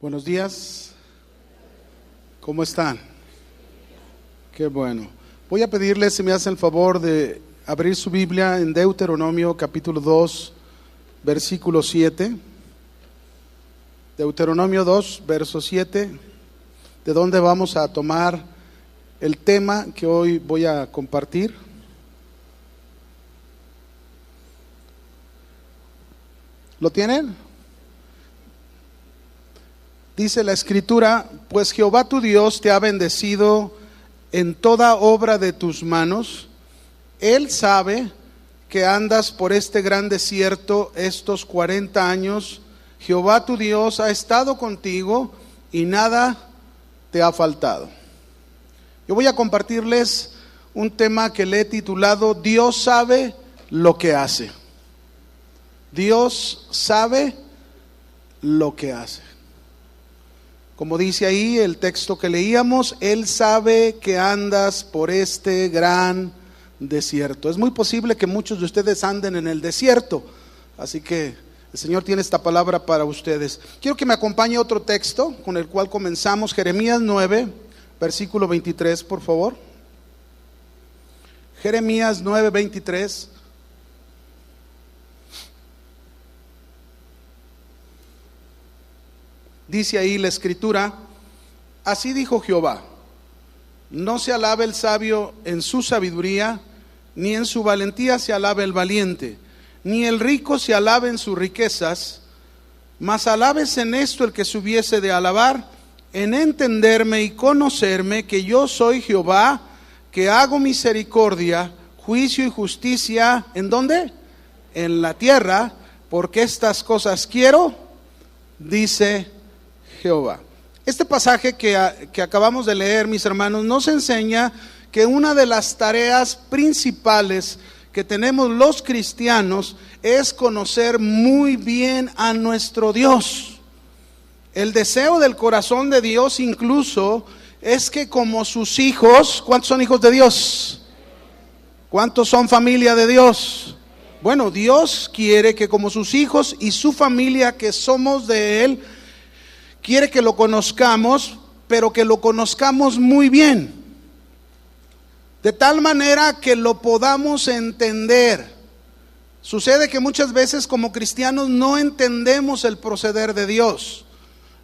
Buenos días, ¿cómo están? Qué bueno. Voy a pedirles si me hacen el favor de abrir su Biblia en Deuteronomio capítulo 2, versículo 7. Deuteronomio 2, verso 7, de donde vamos a tomar el tema que hoy voy a compartir. ¿Lo tienen? Dice la Escritura: pues Jehová tu Dios te ha bendecido en toda obra de tus manos. Él sabe que andas por este gran desierto estos 40 años. Jehová tu Dios ha estado contigo y nada te ha faltado. Yo voy a compartirles un tema que le he titulado Dios sabe lo que hace. Dios sabe lo que hace. Como dice ahí el texto que leíamos, Él sabe que andas por este gran desierto. Es muy posible que muchos de ustedes anden en el desierto, así que el Señor tiene esta palabra para ustedes. Quiero que me acompañe otro texto con el cual comenzamos, Jeremías 9, versículo 23, por favor. Jeremías 9, 23. Dice ahí la Escritura: así dijo Jehová, no se alabe el sabio en su sabiduría, ni en su valentía se alabe el valiente, ni el rico se alabe en sus riquezas, mas alábese en esto el que se hubiese de alabar, en entenderme y conocerme que yo soy Jehová, que hago misericordia, juicio y justicia. ¿En dónde? En la tierra, porque estas cosas quiero, dice Jehová. Este pasaje que acabamos de leer, mis hermanos, nos enseña que una de las tareas principales que tenemos los cristianos es conocer muy bien a nuestro Dios. El deseo del corazón de Dios incluso es que como sus hijos, ¿cuántos son hijos de Dios? ¿Cuántos son familia de Dios? Bueno, Dios quiere que como sus hijos y su familia que somos de Él, quiere que lo conozcamos, pero que lo conozcamos muy bien, de tal manera que lo podamos entender. Sucede que muchas veces como cristianos no entendemos el proceder de Dios,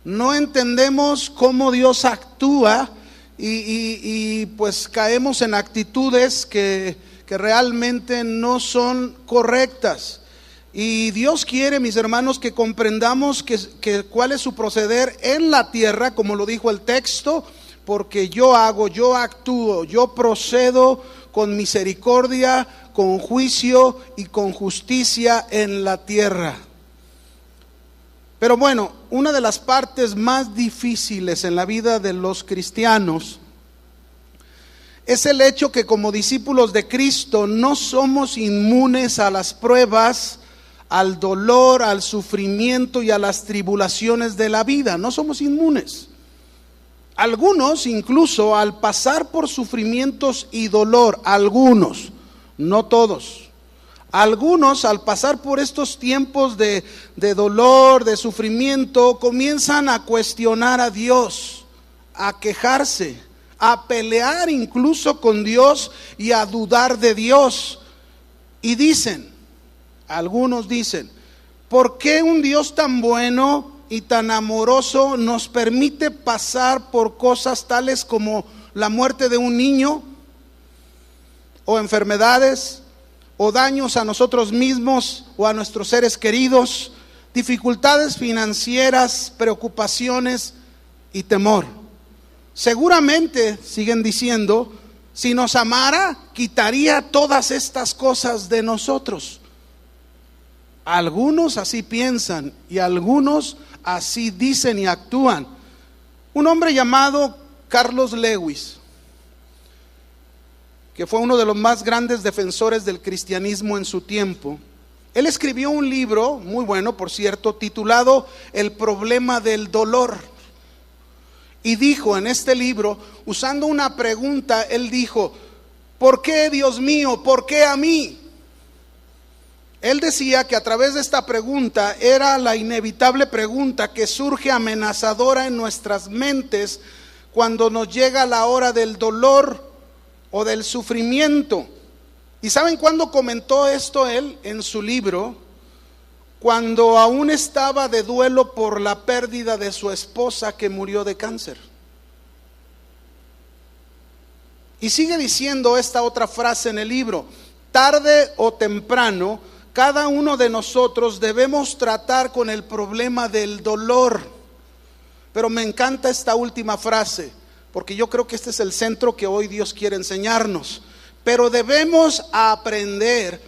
no entendemos cómo Dios actúa y pues caemos en actitudes que realmente no son correctas. Y Dios quiere, mis hermanos, que comprendamos que cuál es su proceder en la tierra, como lo dijo el texto, porque yo actúo, yo procedo con misericordia, con juicio y con justicia en la tierra. Pero bueno, una de las partes más difíciles en la vida de los cristianos es el hecho que como discípulos de Cristo no somos inmunes a las pruebas, al dolor, al sufrimiento y a las tribulaciones de la vida. No somos inmunes. Algunos incluso al pasar por sufrimientos y dolor, algunos, no todos, algunos al pasar por estos tiempos de dolor, de sufrimiento, comienzan a cuestionar a Dios, a quejarse, a pelear incluso con Dios y a dudar de Dios. Y algunos dicen, ¿por qué un Dios tan bueno y tan amoroso nos permite pasar por cosas tales como la muerte de un niño, o enfermedades, o daños a nosotros mismos o a nuestros seres queridos, dificultades financieras, preocupaciones y temor? Seguramente, siguen diciendo, si nos amara, quitaría todas estas cosas de nosotros. Algunos así piensan y algunos así dicen y actúan. Un hombre llamado Carlos Lewis, que fue uno de los más grandes defensores del cristianismo en su tiempo, él escribió un libro muy bueno, por cierto, titulado El problema del dolor. Y dijo en este libro, usando una pregunta, él dijo: ¿por qué, Dios mío? ¿Por qué a mí? Él decía que a través de esta pregunta era la inevitable pregunta que surge amenazadora en nuestras mentes cuando nos llega la hora del dolor o del sufrimiento. ¿Y saben cuándo comentó esto él en su libro? Cuando aún estaba de duelo por la pérdida de su esposa que murió de cáncer. Y sigue diciendo esta otra frase en el libro: tarde o temprano, cada uno de nosotros debemos tratar con el problema del dolor. Pero me encanta esta última frase, porque yo creo que este es el centro que hoy Dios quiere enseñarnos. Pero debemos aprender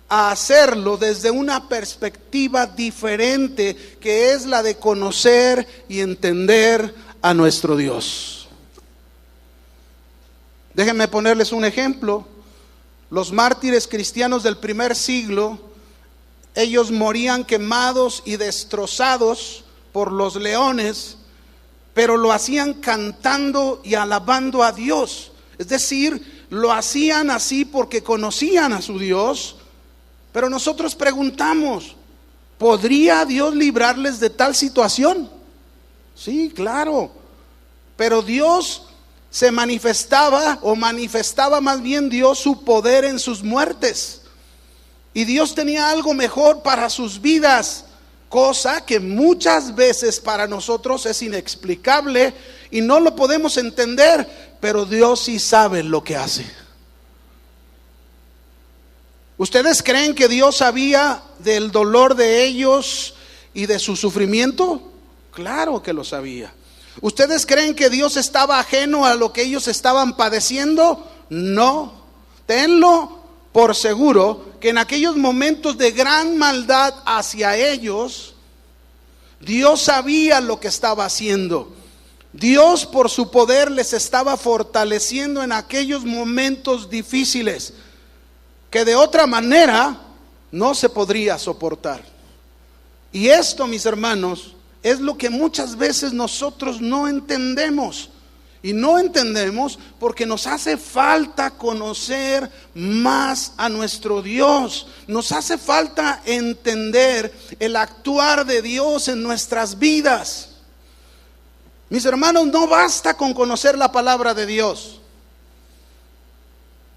a hacerlo desde una perspectiva diferente, que es la de conocer y entender a nuestro Dios. Déjenme ponerles un ejemplo. Los mártires cristianos del primer siglo, ellos morían quemados y destrozados por los leones, pero lo hacían cantando y alabando a Dios. Es decir, lo hacían así porque conocían a su Dios. Pero nosotros preguntamos, ¿podría Dios librarles de tal situación? Sí, claro. Pero Dios se manifestaba, o manifestaba más bien Dios su poder en sus muertes. Y Dios tenía algo mejor para sus vidas, cosa que muchas veces para nosotros es inexplicable y no lo podemos entender, pero Dios sí sabe lo que hace. ¿Ustedes creen que Dios sabía del dolor de ellos y de su sufrimiento? Claro que lo sabía. ¿Ustedes creen que Dios estaba ajeno a lo que ellos estaban padeciendo? No. Tenlo por seguro que en aquellos momentos de gran maldad hacia ellos, Dios sabía lo que estaba haciendo. Dios por su poder les estaba fortaleciendo en aquellos momentos difíciles que de otra manera no se podría soportar. Y esto, mis hermanos, es lo que muchas veces nosotros no entendemos. Y no entendemos porque nos hace falta conocer más a nuestro Dios. Nos hace falta entender el actuar de Dios en nuestras vidas. Mis hermanos, no basta con conocer la palabra de Dios.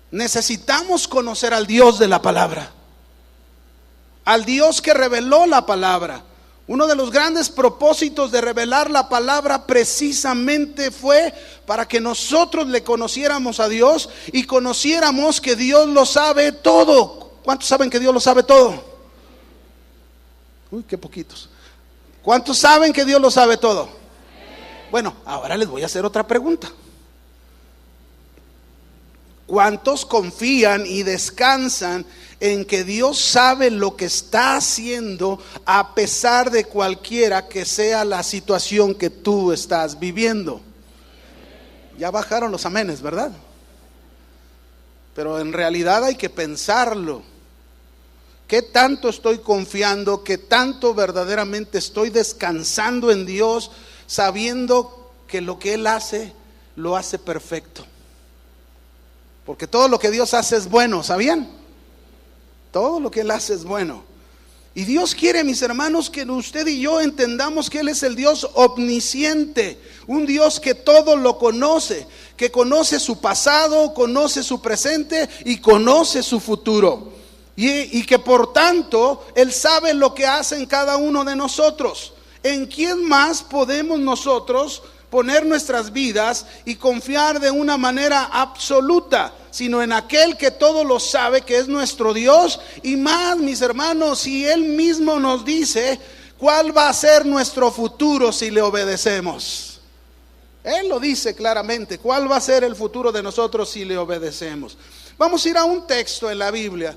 Necesitamos conocer al Dios de la palabra, al Dios que reveló la palabra. Uno de los grandes propósitos de revelar la palabra precisamente fue para que nosotros le conociéramos a Dios y conociéramos que Dios lo sabe todo. ¿Cuántos saben que Dios lo sabe todo? Uy, qué poquitos. ¿Cuántos saben que Dios lo sabe todo? Bueno, ahora les voy a hacer otra pregunta. ¿Cuántos confían y descansan en que Dios sabe lo que está haciendo a pesar de cualquiera que sea la situación que tú estás viviendo? Ya bajaron los amenes, ¿verdad? Pero en realidad hay que pensarlo. ¿Qué tanto estoy confiando? ¿Qué tanto verdaderamente estoy descansando en Dios, sabiendo que lo que Él hace, lo hace perfecto? Porque todo lo que Dios hace es bueno, ¿sabían? Todo lo que Él hace es bueno. Y Dios quiere, mis hermanos, que usted y yo entendamos que Él es el Dios omnisciente, un Dios que todo lo conoce, que conoce su pasado, conoce su presente y conoce su futuro. Y que por tanto Él sabe lo que hace en cada uno de nosotros. ¿En quién más podemos nosotros poner nuestras vidas y confiar de una manera absoluta, sino en aquel que todo lo sabe, que es nuestro Dios? Y más, mis hermanos, si Él mismo nos dice cuál va a ser nuestro futuro si le obedecemos. Él lo dice claramente, cuál va a ser el futuro de nosotros si le obedecemos. Vamos a ir a un texto en la Biblia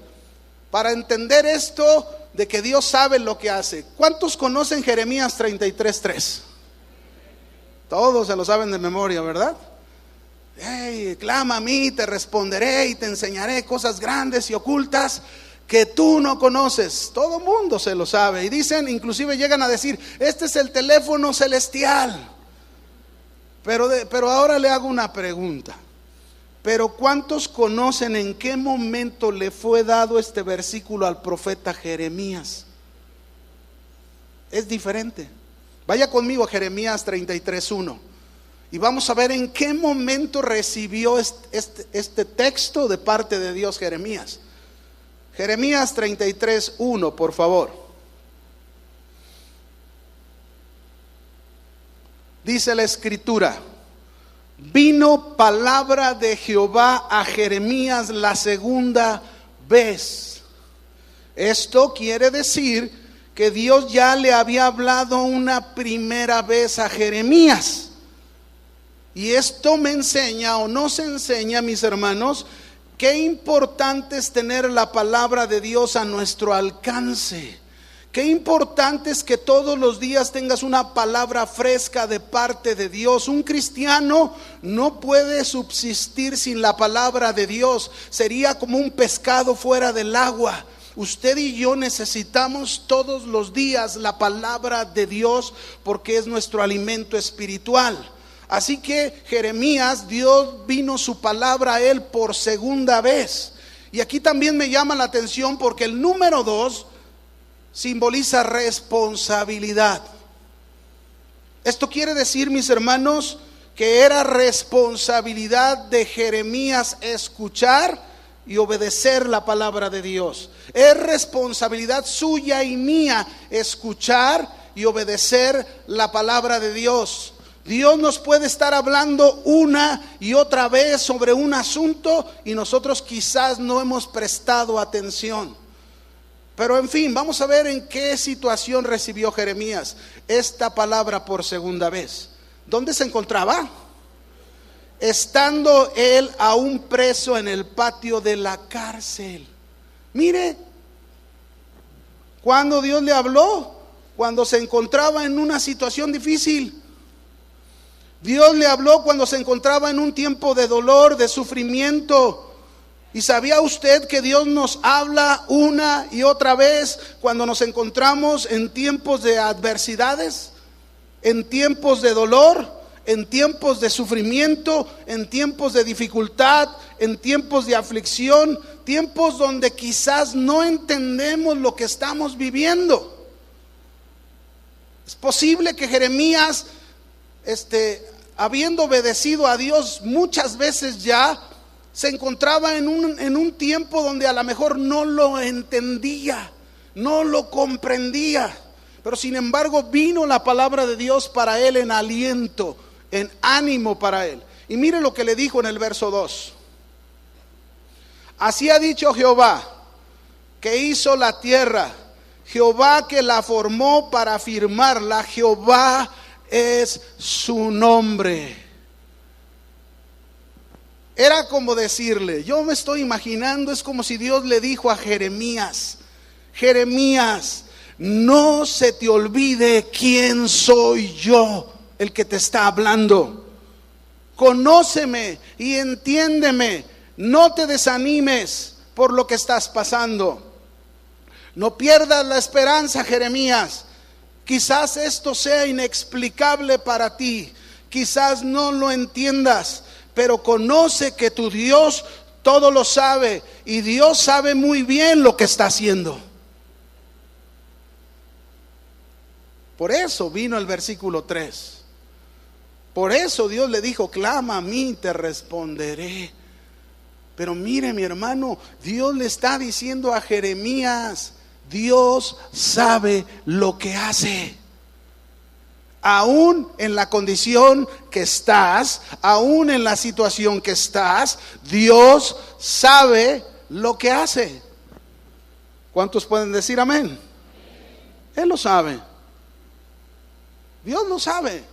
para entender esto de que Dios sabe lo que hace. ¿Cuántos conocen Jeremías 33:3? Todos se lo saben de memoria, ¿verdad? Hey, clama a mí, te responderé y te enseñaré cosas grandes y ocultas que tú no conoces. Todo mundo se lo sabe. Y dicen, inclusive llegan a decir, este es el teléfono celestial. Pero ahora le hago una pregunta. Pero ¿cuántos conocen en qué momento le fue dado este versículo al profeta Jeremías? Es diferente. Vaya conmigo a Jeremías 33:1 y vamos a ver en qué momento recibió este texto de parte de Dios Jeremías. Jeremías 33:1, por favor. Dice la escritura: vino palabra de Jehová a Jeremías la segunda vez. Esto quiere decir que Dios ya le había hablado una primera vez a Jeremías. Y esto me enseña o nos enseña, mis hermanos, qué importante es tener la palabra de Dios a nuestro alcance. Qué importante es que todos los días tengas una palabra fresca de parte de Dios. Un cristiano no puede subsistir sin la palabra de Dios. Sería como un pescado fuera del agua. Usted y yo necesitamos todos los días la palabra de Dios porque es nuestro alimento espiritual. Así que Jeremías, Dios vino su palabra a él por segunda vez. Y aquí también me llama la atención porque el número 2 simboliza responsabilidad. Esto quiere decir, mis hermanos, que era responsabilidad de Jeremías escuchar y obedecer la palabra de Dios. Es responsabilidad suya y mía escuchar y obedecer la palabra de Dios. Dios nos puede estar hablando una y otra vez sobre un asunto y nosotros quizás no hemos prestado atención. Pero en fin, vamos a ver en qué situación recibió Jeremías esta palabra por segunda vez. ¿Dónde se encontraba? Estando él aún preso en el patio de la cárcel. Mire, cuando Dios le habló, cuando se encontraba en una situación difícil. Dios le habló cuando se encontraba en un tiempo de dolor, de sufrimiento. ¿Y sabía usted que Dios nos habla una y otra vez cuando nos encontramos en tiempos de adversidades, en tiempos de dolor, en tiempos de sufrimiento, en tiempos de dificultad, en tiempos de aflicción, tiempos donde quizás no entendemos lo que estamos viviendo? Es posible que Jeremías, habiendo obedecido a Dios muchas veces ya, se encontraba en un tiempo donde a lo mejor no lo entendía, no lo comprendía, pero sin embargo vino la palabra de Dios para él en aliento, en ánimo para él. Y mire lo que le dijo en el verso 2: así ha dicho Jehová, que hizo la tierra, Jehová que la formó para afirmarla, Jehová es su nombre. Era como decirle, yo me estoy imaginando, es como si Dios le dijo a Jeremías: Jeremías, no se te olvide quién soy yo, el que te está hablando. Conóceme y entiéndeme, no te desanimes por lo que estás pasando. No pierdas la esperanza, Jeremías. Quizás esto sea inexplicable para ti, quizás no lo entiendas, pero conoce que tu Dios todo lo sabe y Dios sabe muy bien lo que está haciendo. Por eso vino el versículo 3. Por eso Dios le dijo: clama a mí y te responderé. Pero mire, mi hermano, Dios le está diciendo a Jeremías: Dios sabe lo que hace. Aún en la condición que estás, aún en la situación que estás, Dios sabe lo que hace. ¿Cuántos pueden decir amén? Él lo sabe. Dios lo sabe.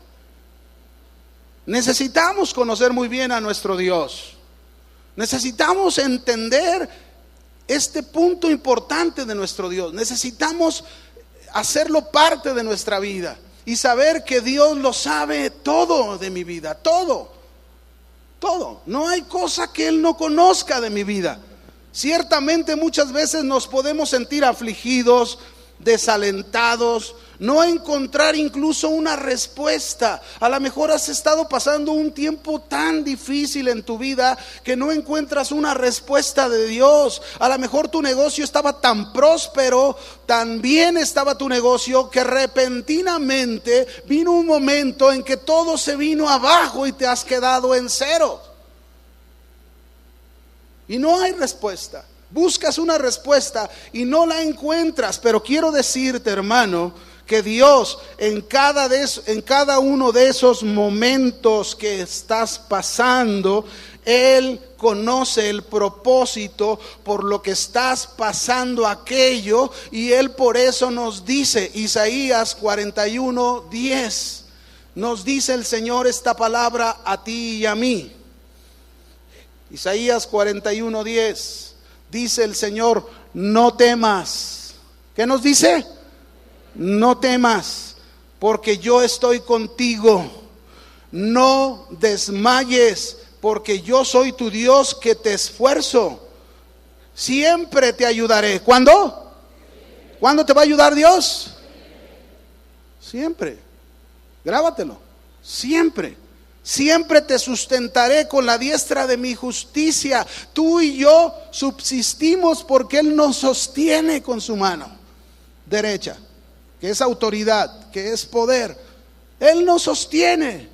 Necesitamos conocer muy bien a nuestro Dios. Necesitamos entender este punto importante de nuestro Dios. Necesitamos hacerlo parte de nuestra vida y saber que Dios lo sabe todo de mi vida, todo. No hay cosa que Él no conozca de mi vida. Ciertamente muchas veces nos podemos sentir afligidos, desalentados, no encontrar incluso una respuesta. A lo mejor has estado pasando un tiempo tan difícil en tu vida que no encuentras una respuesta de Dios. A lo mejor tu negocio estaba tan próspero, tan bien estaba tu negocio, que repentinamente vino un momento en que todo se vino abajo y te has quedado en cero. Y no hay respuesta. Buscas una respuesta y no la encuentras. Pero quiero decirte, hermano, que Dios en cada uno de esos momentos que estás pasando, Él conoce el propósito por lo que estás pasando aquello. Y Él por eso nos dice, Isaías 41:10, nos dice el Señor esta palabra a ti y a mí. Isaías 41:10, dice el Señor: no temas. ¿Qué nos dice? No temas, porque yo estoy contigo. No desmayes, porque yo soy tu Dios que te esfuerzo. Siempre te ayudaré. ¿Cuándo? ¿Cuándo te va a ayudar Dios? Siempre. Grábatelo. Siempre. Siempre te sustentaré con la diestra de mi justicia. Tú y yo subsistimos porque Él nos sostiene con su mano derecha, que es autoridad, que es poder. Él nos sostiene.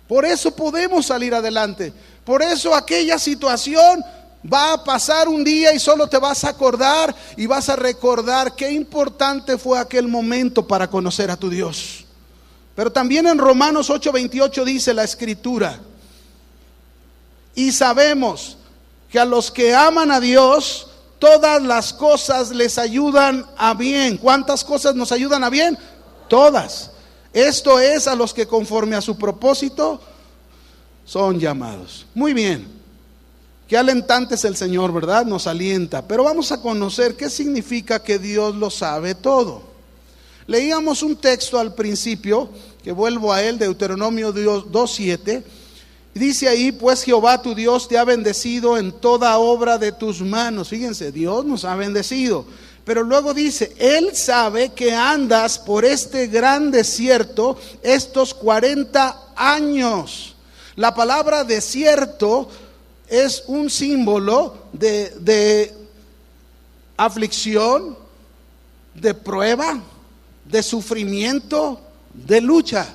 Por eso podemos salir adelante. Por eso aquella situación va a pasar un día y solo te vas a acordar y vas a recordar qué importante fue aquel momento para conocer a tu Dios. Pero también en Romanos 8:28 dice la Escritura: y sabemos que a los que aman a Dios, todas las cosas les ayudan a bien. ¿Cuántas cosas nos ayudan a bien? Todas. Esto es, a los que conforme a su propósito son llamados. Muy bien. Qué alentante es el Señor, ¿verdad? Nos alienta. Pero vamos a conocer qué significa que Dios lo sabe todo. Leíamos un texto al principio, que vuelvo a él, Deuteronomio 2:7. Dice ahí: pues Jehová tu Dios te ha bendecido en toda obra de tus manos. Fíjense, Dios nos ha bendecido. Pero luego dice: Él sabe que andas por este gran desierto estos 40 años. La palabra desierto es un símbolo de aflicción, de prueba, de sufrimiento, de lucha.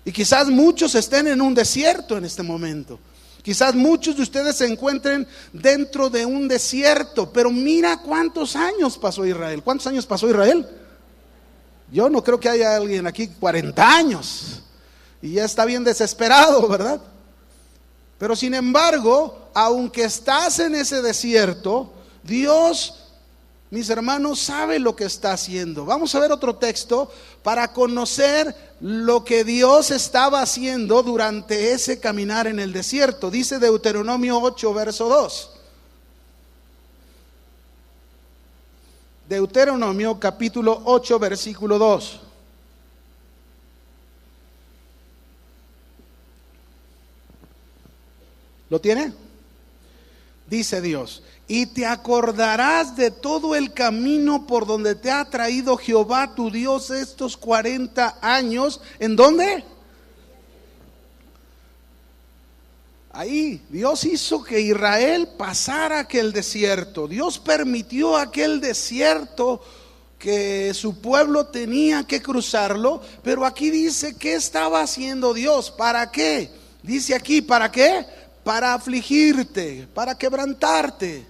Y quizás muchos estén en un desierto en este momento. Quizás muchos de ustedes se encuentren dentro de un desierto. Pero mira cuántos años pasó Israel. ¿Cuántos años pasó Israel? Yo no creo que haya alguien aquí 40 años. Y ya está bien desesperado, ¿verdad? Pero sin embargo, aunque estás en ese desierto, Dios, mis hermanos, sabe lo que está haciendo. Vamos a ver otro texto para conocer lo que Dios estaba haciendo durante ese caminar en el desierto. Dice Deuteronomio 8:2. Deuteronomio capítulo 8, versículo 2. ¿Lo tiene? Dice Dios: y te acordarás de todo el camino por donde te ha traído Jehová tu Dios estos 40 años. ¿En dónde? Ahí. Dios hizo que Israel pasara aquel desierto. Dios permitió aquel desierto que su pueblo tenía que cruzarlo. Pero aquí dice: ¿qué estaba haciendo Dios? ¿Para qué? Dice aquí: ¿para qué? Para afligirte, para quebrantarte,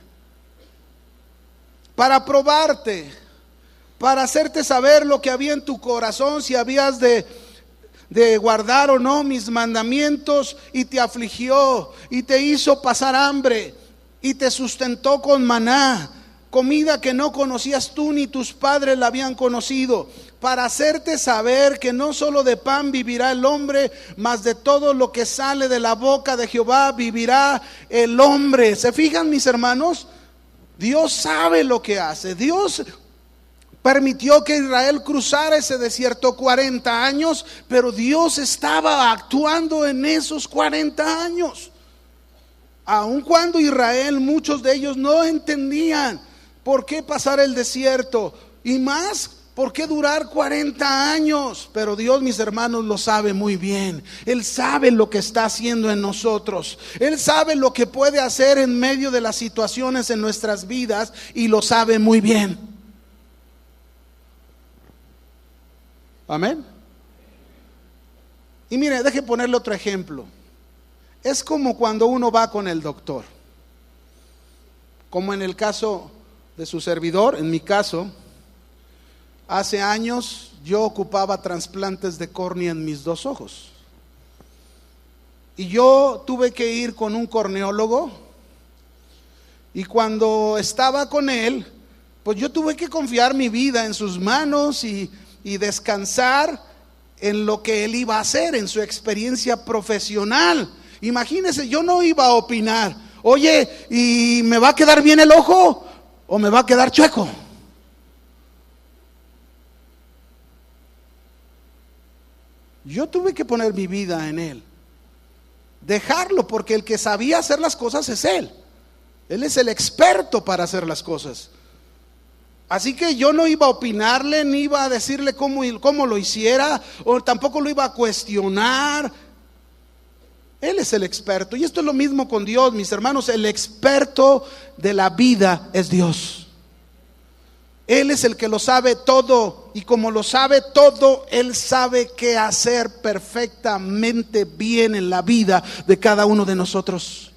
para probarte, para hacerte saber lo que había en tu corazón, si habías de guardar o no mis mandamientos. Y te afligió y te hizo pasar hambre y te sustentó con maná, comida que no conocías tú ni tus padres la habían conocido, para hacerte saber que no solo de pan vivirá el hombre, mas de todo lo que sale de la boca de Jehová vivirá el hombre. ¿Se fijan, mis hermanos? Dios sabe lo que hace. Dios permitió que Israel cruzara ese desierto 40 años, pero Dios estaba actuando en esos 40 años. Aun cuando Israel, muchos de ellos no entendían por qué pasar el desierto, y más ¿Por qué durar 40 años? Pero Dios, mis hermanos, lo sabe muy bien. Él sabe lo que está haciendo en nosotros. Él sabe lo que puede hacer en medio de las situaciones en nuestras vidas y lo sabe muy bien. Amén. Y mire, deje ponerle otro ejemplo. Es como cuando uno va con el doctor. Como en el caso de su servidor, en mi caso, hace años yo ocupaba trasplantes de córnea en mis 2 ojos. Y yo tuve que ir con un corneólogo. Y cuando estaba con él, pues yo tuve que confiar mi vida en sus manos y descansar en lo que él iba a hacer, en su experiencia profesional. Imagínese, yo no iba a opinar, oye, ¿y me va a quedar bien el ojo o me va a quedar chueco? Yo tuve que poner mi vida en él, dejarlo, porque el que sabía hacer las cosas es él. Él es el experto para hacer las cosas. Así que yo no iba a opinarle, ni iba a decirle cómo lo hiciera, o tampoco lo iba a cuestionar. Él es el experto. Y esto es lo mismo con Dios, mis hermanos. El experto de la vida es Dios. Él es el que lo sabe todo, y como lo sabe todo, Él sabe qué hacer perfectamente bien en la vida de cada uno de nosotros.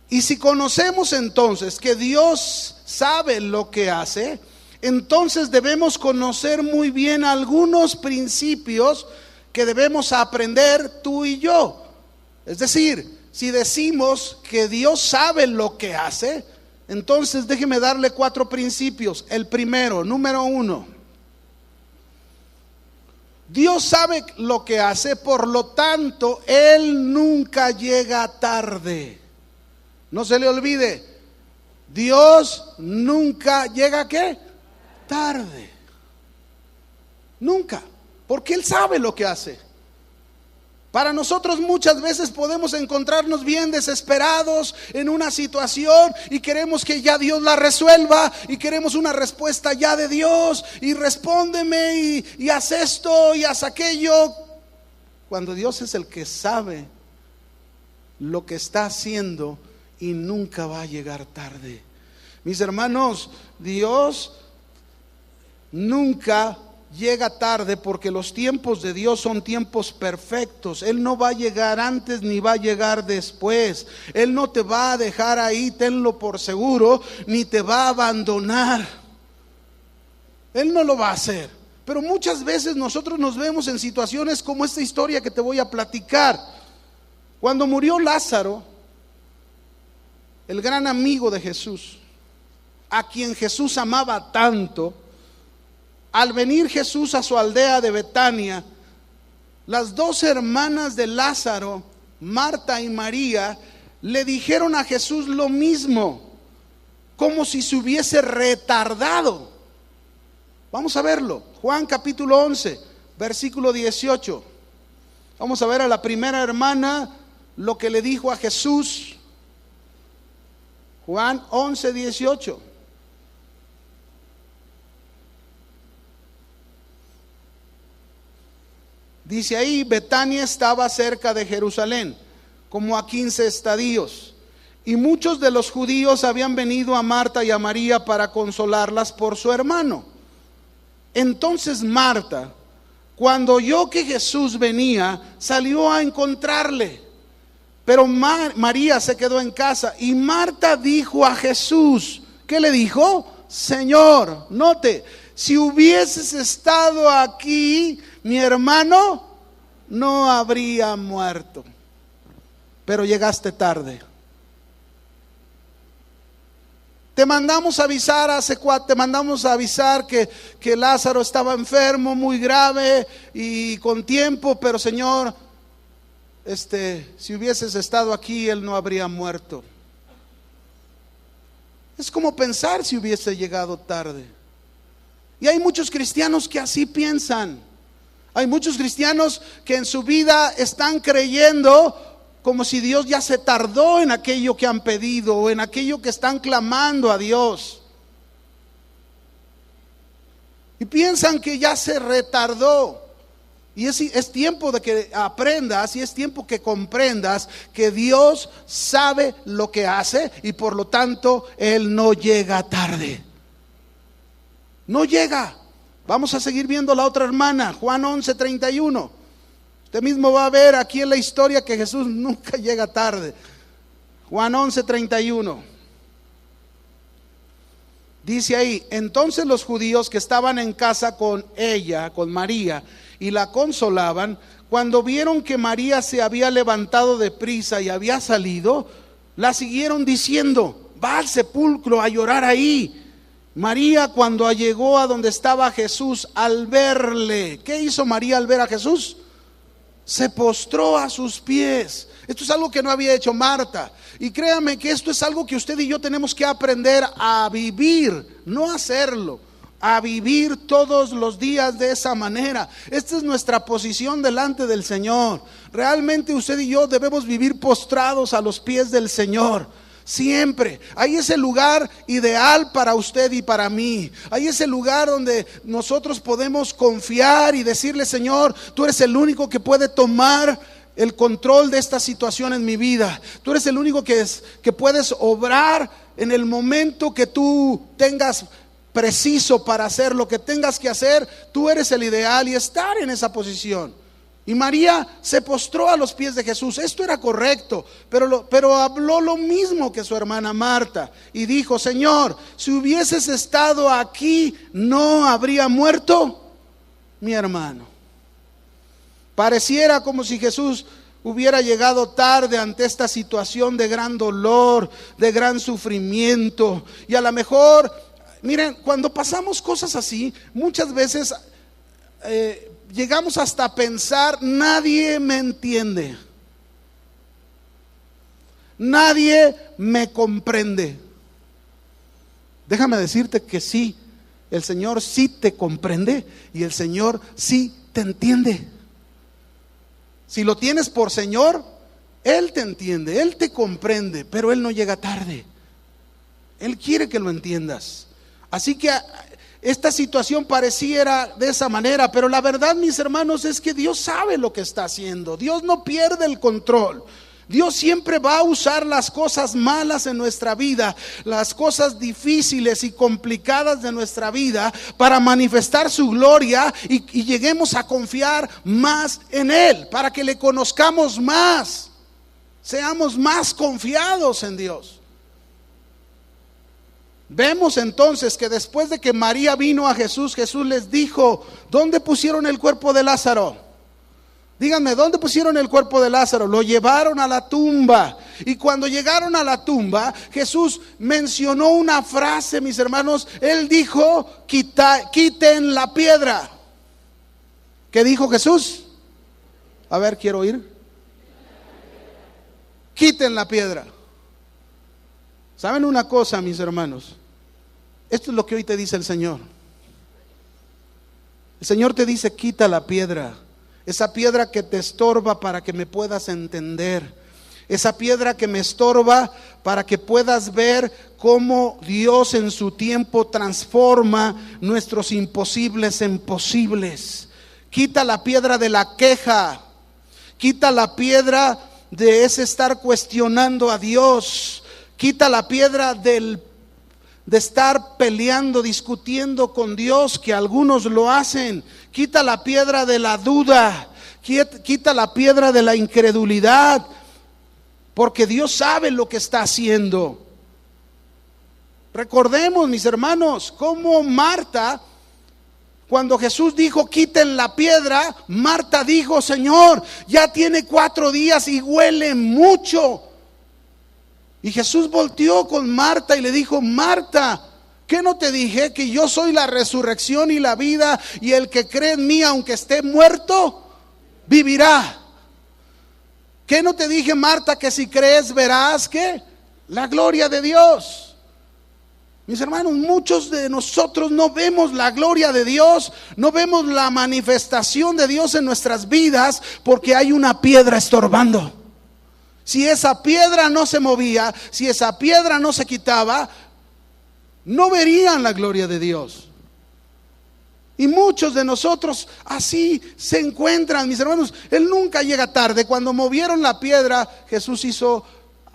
Y si conocemos entonces que Dios sabe lo que hace, entonces debemos conocer muy bien algunos principios que debemos aprender tú y yo. Es decir, si decimos que Dios sabe lo que hace, entonces déjeme darle 4 principios. El primero, número 1, Dios sabe lo que hace, por lo tanto, Él nunca llega tarde. No se le olvide, Dios nunca llega ¿qué? Tarde. Nunca, porque Él sabe lo que hace. Para nosotros muchas veces podemos encontrarnos bien desesperados en una situación y queremos que ya Dios la resuelva, y queremos una respuesta ya de Dios, y respóndeme y haz esto y haz aquello, cuando Dios es el que sabe lo que está haciendo y nunca va a llegar tarde. Mis hermanos, Dios nunca llega tarde, porque los tiempos de Dios son tiempos perfectos. Él no va a llegar antes ni va a llegar después. Él no te va a dejar ahí, tenlo por seguro, ni te va a abandonar. Él no lo va a hacer. Pero muchas veces nosotros nos vemos en situaciones como esta historia que te voy a platicar. Cuando murió Lázaro, el gran amigo de Jesús, a quien Jesús amaba tanto, al venir Jesús a su aldea de Betania, las 2 hermanas de Lázaro, Marta y María, le dijeron a Jesús lo mismo, como si se hubiese retardado. Vamos a verlo. Juan capítulo 11, versículo 18. Vamos a ver a la primera hermana lo que le dijo a Jesús. Juan 11, 18. Dice ahí, Betania estaba cerca de Jerusalén, como a 15 estadios, y muchos de los judíos habían venido a Marta y a María para consolarlas por su hermano. Entonces Marta, cuando oyó que Jesús venía, salió a encontrarle, pero María se quedó en casa. Y Marta dijo a Jesús, ¿qué le dijo? Señor, note, si hubieses estado aquí, mi hermano no habría muerto, pero llegaste tarde. Te mandamos a avisar que Lázaro estaba enfermo, muy grave y con tiempo, pero Señor, si hubieses estado aquí, él no habría muerto. Es como pensar si hubiese llegado tarde. Y hay muchos cristianos que así piensan. Hay muchos cristianos que en su vida están creyendo como si Dios ya se tardó en aquello que han pedido o en aquello que están clamando a Dios. y piensan que ya se retardó. Y es tiempo de que aprendas y es tiempo que comprendas que Dios sabe lo que hace y por lo tanto Él no llega tarde. No llega. Vamos a seguir viendo la otra hermana, Juan 11:31. Usted mismo va a ver aquí en la historia que Jesús nunca llega tarde. Juan 11:31. Dice ahí, entonces los judíos que estaban en casa con ella, con María, y la consolaban, cuando vieron que María se había levantado de prisa y había salido, la siguieron diciendo, va al sepulcro a llorar ahí. María, cuando llegó a donde estaba Jesús, al verle, ¿qué hizo María al ver a Jesús? Se postró a sus pies. Esto es algo que no había hecho Marta. Y créame que esto es algo que usted y yo tenemos que aprender a vivir, no hacerlo, a vivir todos los días de esa manera. Esta es nuestra posición delante del Señor. Realmente usted y yo debemos vivir postrados a los pies del Señor. Siempre. Ahí es el lugar ideal para usted y para mí. Ahí es el lugar donde nosotros podemos confiar y decirle, Señor, tú eres el único que puede tomar el control de esta situación en mi vida. Tú eres el único que puedes obrar en el momento que tú tengas preciso para hacer lo que tengas que hacer. Tú eres el ideal y estar en esa posición. Y María se postró a los pies de Jesús. Esto era correcto, pero habló lo mismo que su hermana Marta y dijo, Señor, si hubieses estado aquí, ¿no habría muerto mi hermano? Pareciera como si Jesús hubiera llegado tarde ante esta situación de gran dolor, de gran sufrimiento. Y a lo mejor, miren, cuando pasamos cosas así, muchas veces llegamos hasta pensar, nadie me entiende, nadie me comprende. Déjame decirte que sí, el Señor sí te comprende y el Señor sí te entiende. Si lo tienes por Señor, Él te entiende, Él te comprende, pero Él no llega tarde. Él quiere que lo entiendas. Así que esta situación pareciera de esa manera, pero la verdad, mis hermanos, es que Dios sabe lo que está haciendo. Dios no pierde el control. Dios siempre va a usar las cosas malas en nuestra vida, las cosas difíciles y complicadas de nuestra vida para manifestar su gloria y lleguemos a confiar más en Él, para que le conozcamos más, seamos más confiados en Dios. Vemos entonces que después de que María vino a Jesús, Jesús les dijo, ¿dónde pusieron el cuerpo de Lázaro? Díganme, ¿dónde pusieron el cuerpo de Lázaro? Lo llevaron a la tumba. Y cuando llegaron a la tumba, Jesús mencionó una frase, mis hermanos. Él dijo, quiten la piedra. ¿Qué dijo Jesús? A ver, quiero oír. Quiten la piedra. ¿Saben una cosa, mis hermanos? Esto es lo que hoy te dice el Señor. El Señor te dice, quita la piedra. Esa piedra que te estorba para que me puedas entender. Esa piedra que me estorba para que puedas ver cómo Dios en su tiempo transforma nuestros imposibles en posibles. Quita la piedra de la queja. Quita la piedra de ese estar cuestionando a Dios. Quita la piedra de estar peleando, discutiendo con Dios, que algunos lo hacen. Quita la piedra de la duda, quita la piedra de la incredulidad, porque Dios sabe lo que está haciendo. Recordemos, mis hermanos, cómo Marta, cuando Jesús dijo quiten la piedra, Marta dijo, Señor, ya tiene 4 días y huele mucho. Y Jesús volteó con Marta y le dijo, Marta, ¿qué no te dije que yo soy la resurrección y la vida, y el que cree en mí, aunque esté muerto, vivirá? ¿Qué no te dije, Marta, que si crees verás que la gloria de Dios? Mis hermanos, muchos de nosotros no vemos la gloria de Dios, no vemos la manifestación de Dios en nuestras vidas porque hay una piedra estorbando. Si esa piedra no se movía, si esa piedra no se quitaba, no verían la gloria de Dios. Y muchos de nosotros así se encuentran, mis hermanos. Él nunca llega tarde. Cuando movieron la piedra, Jesús hizo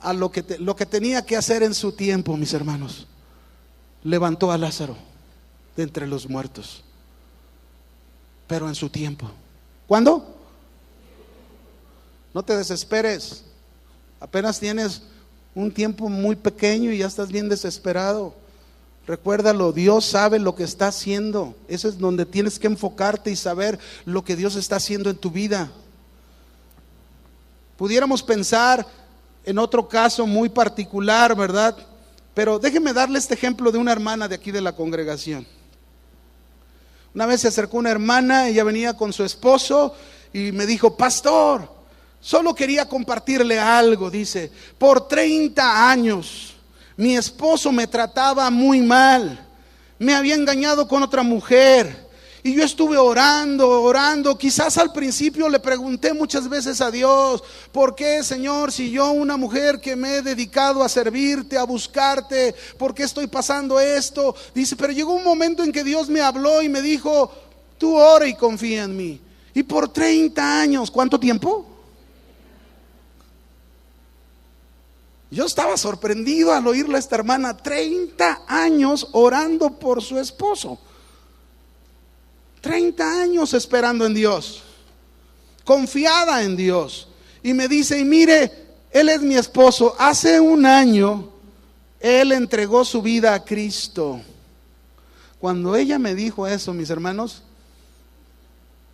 lo que tenía que hacer en su tiempo, mis hermanos. Levantó a Lázaro de entre los muertos, pero en su tiempo. ¿Cuándo? No te desesperes. Apenas tienes un tiempo muy pequeño y ya estás bien desesperado. Recuérdalo, Dios sabe lo que está haciendo. Eso es donde tienes que enfocarte y saber lo que Dios está haciendo en tu vida. Pudiéramos pensar en otro caso muy particular, ¿verdad? Pero déjeme darle este ejemplo de una hermana de aquí de la congregación. Una vez se acercó una hermana, ella venía con su esposo y me dijo: pastor, solo quería compartirle algo. Dice: por 30 años mi esposo me trataba muy mal, me había engañado con otra mujer. Y yo estuve orando. Quizás al principio le pregunté muchas veces a Dios: ¿por qué, Señor, si yo, una mujer que me he dedicado a servirte, a buscarte, por qué estoy pasando esto? Dice, pero llegó un momento en que Dios me habló y me dijo: tú ora y confía en mí. Y por 30 años, ¿cuánto tiempo? Yo estaba sorprendido al oírle a esta hermana, 30 años orando por su esposo. 30 años esperando en Dios, confiada en Dios. Y me dice: y mire, él es mi esposo. Hace un año él entregó su vida a Cristo. Cuando ella me dijo eso, mis hermanos,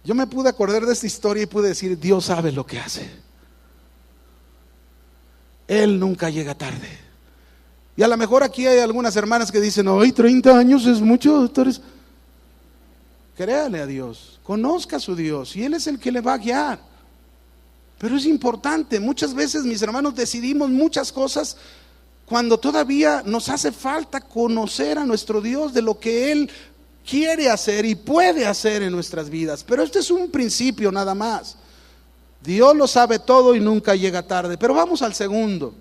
yo me pude acordar de esta historia y pude decir: Dios sabe lo que hace. Él nunca llega tarde. Y a lo mejor aquí hay algunas hermanas que dicen: ay, 30 años es mucho, doctores. Créale a Dios, conozca a su Dios y Él es el que le va a guiar. Pero es importante, muchas veces, mis hermanos, decidimos muchas cosas cuando todavía nos hace falta conocer a nuestro Dios, de lo que Él quiere hacer y puede hacer en nuestras vidas. Pero este es un principio nada más. Dios lo sabe todo y nunca llega tarde. Pero vamos al segundo.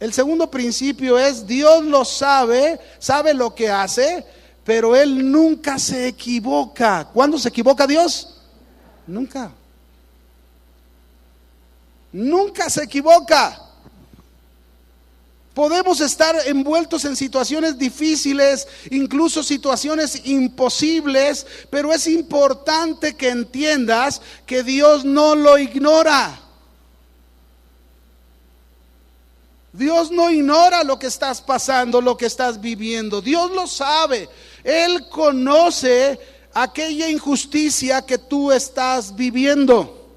El segundo principio es: Dios lo sabe, sabe lo que hace, pero Él nunca se equivoca. ¿Cuándo se equivoca Dios? Nunca. Nunca se equivoca. Podemos estar envueltos en situaciones difíciles, incluso situaciones imposibles, pero es importante que entiendas que Dios no lo ignora. Dios no ignora lo que estás pasando, lo que estás viviendo. Dios lo sabe. Él conoce aquella injusticia que tú estás viviendo.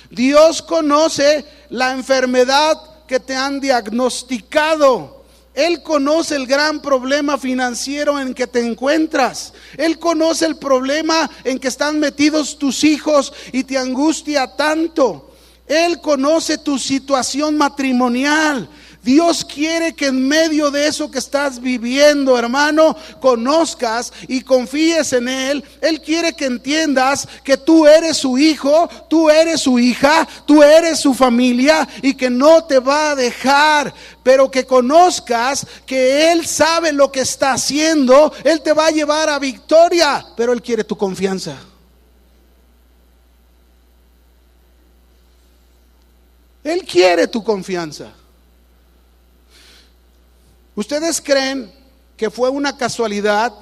Dios conoce la enfermedad que te han diagnosticado. Él conoce el gran problema financiero en que te encuentras. Él conoce el problema en que están metidos tus hijos y te angustia tanto. Él conoce tu situación matrimonial. Dios quiere que en medio de eso que estás viviendo, hermano, conozcas y confíes en Él. Él quiere que entiendas que tú eres su hijo, tú eres su hija, tú eres su familia y que no te va a dejar. Pero que conozcas que Él sabe lo que está haciendo. Él te va a llevar a victoria, pero Él quiere tu confianza. Él quiere tu confianza. ¿Ustedes creen que fue una casualidad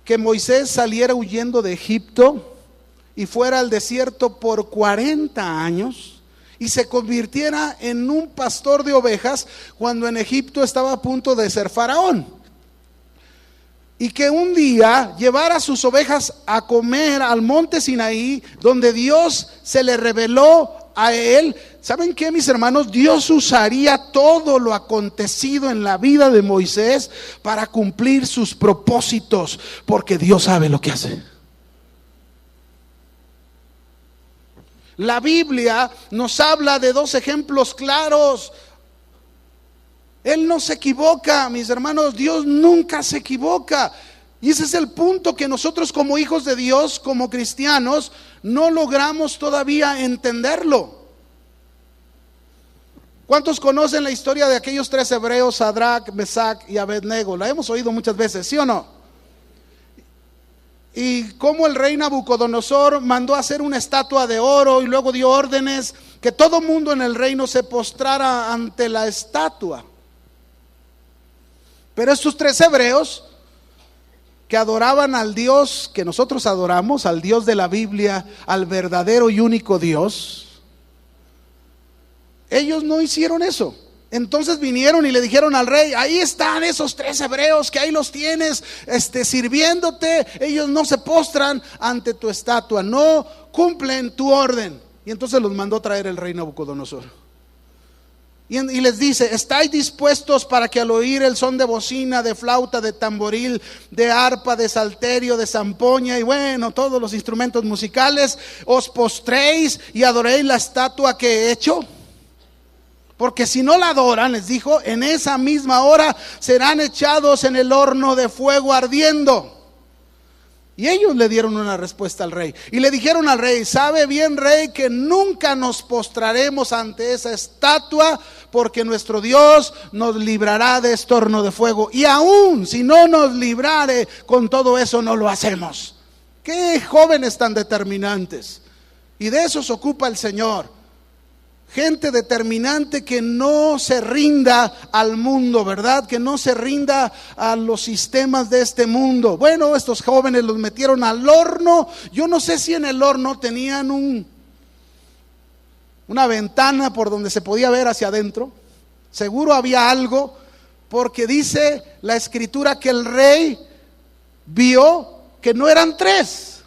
que Moisés saliera huyendo de Egipto y fuera al desierto por 40 años y se convirtiera en un pastor de ovejas cuando en Egipto estaba a punto de ser faraón? Y que un día llevara sus ovejas a comer al monte Sinaí, donde Dios se le reveló a él. ¿Saben qué, mis hermanos? Dios usaría todo lo acontecido en la vida de Moisés para cumplir sus propósitos, porque Dios sabe lo que hace. La Biblia nos habla de dos ejemplos claros. Él no se equivoca, mis hermanos. Dios nunca se equivoca. Y ese es el punto que nosotros, como hijos de Dios, como cristianos, no logramos todavía entenderlo. ¿Cuántos conocen la historia de aquellos 3 hebreos, Sadrac, Mesac y Abednego? La hemos oído muchas veces, ¿sí o no? y cómo el rey Nabucodonosor mandó hacer una estatua de oro y luego dio órdenes que todo mundo en el reino se postrara ante la estatua. Pero estos 3 hebreos que adoraban al Dios que nosotros adoramos, al Dios de la Biblia, al verdadero y único Dios, ellos no hicieron eso. Entonces vinieron y le dijeron al rey: ahí están esos 3 hebreos, que ahí los tienes, sirviéndote. Ellos no se postran ante tu estatua, no cumplen tu orden. Y entonces los mandó traer el rey Nabucodonosor. Y les dice: ¿estáis dispuestos para que al oír el son de bocina, de flauta, de tamboril, de arpa, de salterio, de zampoña y bueno, todos los instrumentos musicales, os postréis y adoréis la estatua que he hecho? Porque si no la adoran, les dijo, en esa misma hora serán echados en el horno de fuego ardiendo. Y ellos le dieron una respuesta al rey. Y le dijeron al rey: sabe bien, rey, que nunca nos postraremos ante esa estatua, porque nuestro Dios nos librará de este horno de fuego. Y aún si no nos librare, con todo eso no lo hacemos. Qué jóvenes tan determinantes. Y de eso se ocupa el Señor. Gente determinante que no se rinda al mundo, ¿verdad? Que no se rinda a los sistemas de este mundo. Bueno, estos jóvenes los metieron al horno. Yo no sé si en el horno tenían una ventana por donde se podía ver hacia adentro. Seguro había algo, porque dice la escritura que el rey vio que no eran 3,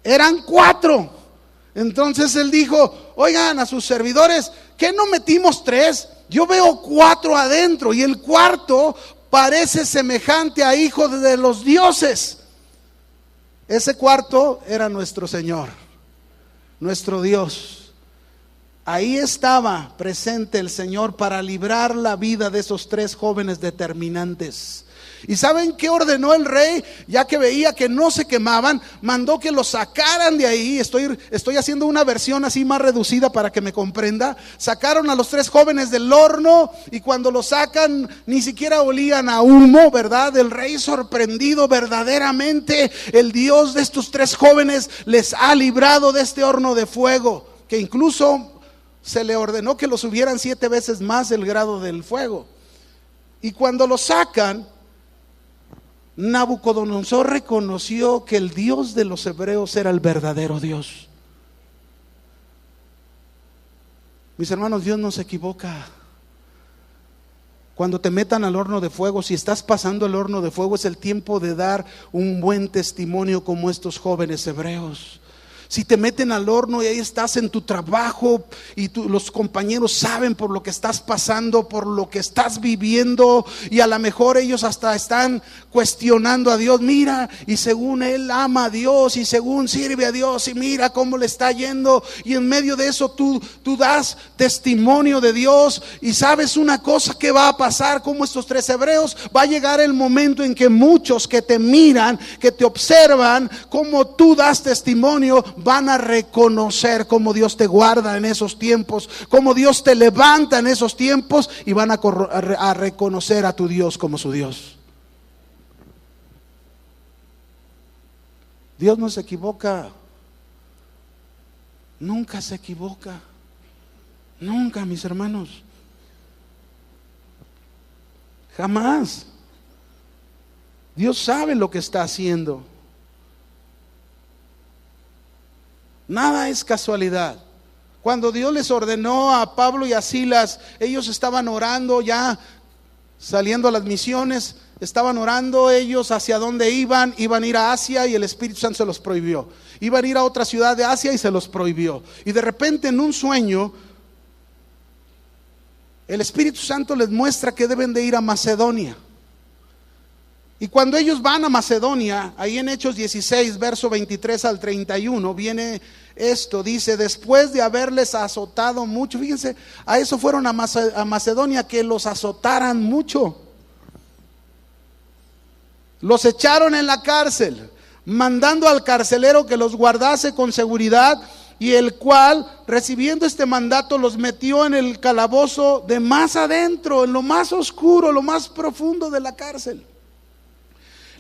eran 4. Entonces él dijo: oigan, a sus servidores, ¿qué no metimos 3? Yo veo 4 adentro, y el cuarto parece semejante a hijo de los dioses. Ese cuarto era nuestro Señor, nuestro Dios. Ahí estaba presente el Señor para librar la vida de esos 3 jóvenes determinantes. ¿Y saben qué ordenó el rey? Ya que veía que no se quemaban, mandó que los sacaran de ahí. Estoy haciendo una versión así más reducida para que me comprenda. Sacaron a los 3 jóvenes del horno, y cuando los sacan ni siquiera olían a humo, ¿verdad? El rey, sorprendido, verdaderamente el Dios de estos 3 jóvenes les ha librado de este horno de fuego, que incluso se le ordenó que lo subieran 7 veces más el grado del fuego. Y cuando lo sacan, Nabucodonosor reconoció que el Dios de los hebreos era el verdadero Dios. Mis hermanos, Dios no se equivoca. Cuando te metan al horno de fuego, si estás pasando el horno de fuego, es el tiempo de dar un buen testimonio como estos jóvenes hebreos. Si te meten al horno y ahí estás en tu trabajo y los compañeros saben por lo que estás pasando, por lo que estás viviendo, y a lo mejor ellos hasta están cuestionando a Dios. Mira, y según él ama a Dios y según sirve a Dios, y mira cómo le está yendo, y en medio de eso tú das testimonio de Dios. Y sabes una cosa que va a pasar, como estos 3 hebreos, va a llegar el momento en que muchos que te miran, que te observan como tú das testimonio, van a reconocer cómo Dios te guarda en esos tiempos, cómo Dios te levanta en esos tiempos, y van a reconocer a tu Dios como su Dios. Dios no se equivoca, nunca se equivoca, nunca, mis hermanos, jamás. Dios sabe lo que está haciendo. Nada es casualidad. Cuando Dios les ordenó a Pablo y a Silas, ellos estaban orando ya, saliendo a las misiones, estaban orando ellos hacia dónde iban a ir a Asia, y el Espíritu Santo se los prohibió. Iban a ir a otra ciudad de Asia y se los prohibió. Y de repente, en un sueño, el Espíritu Santo les muestra que deben de ir a Macedonia. Y cuando ellos van a Macedonia, ahí en Hechos 16, verso 23 al 31, viene esto, dice: después de haberles azotado mucho, fíjense, a eso fueron a Macedonia, que los azotaran mucho. Los echaron en la cárcel, mandando al carcelero que los guardase con seguridad, y el cual, recibiendo este mandato, los metió en el calabozo de más adentro, en lo más oscuro, lo más profundo de la cárcel.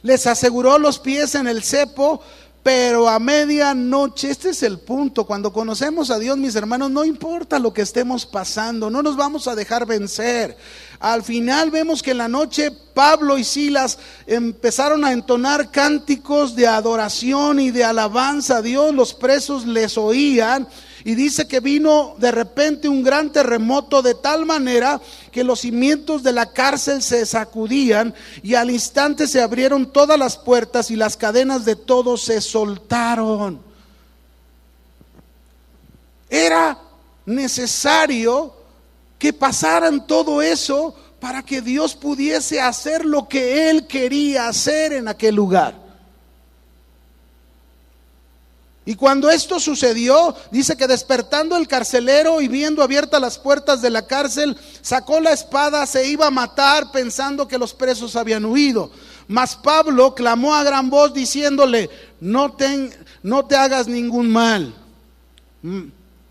Les aseguró los pies en el cepo, pero a medianoche, este es el punto, cuando conocemos a Dios, mis hermanos, no importa lo que estemos pasando, no nos vamos a dejar vencer. Al final vemos que en la noche Pablo y Silas empezaron a entonar cánticos de adoración y de alabanza a Dios, los presos les oían. Y dice que vino de repente un gran terremoto de tal manera que los cimientos de la cárcel se sacudían y al instante se abrieron todas las puertas y las cadenas de todos se soltaron. Era necesario que pasaran todo eso para que Dios pudiese hacer lo que Él quería hacer en aquel lugar. Y cuando esto sucedió, dice que despertando el carcelero y viendo abiertas las puertas de la cárcel, sacó la espada, se iba a matar pensando que los presos habían huido. Mas Pablo clamó a gran voz diciéndole: no te hagas ningún mal.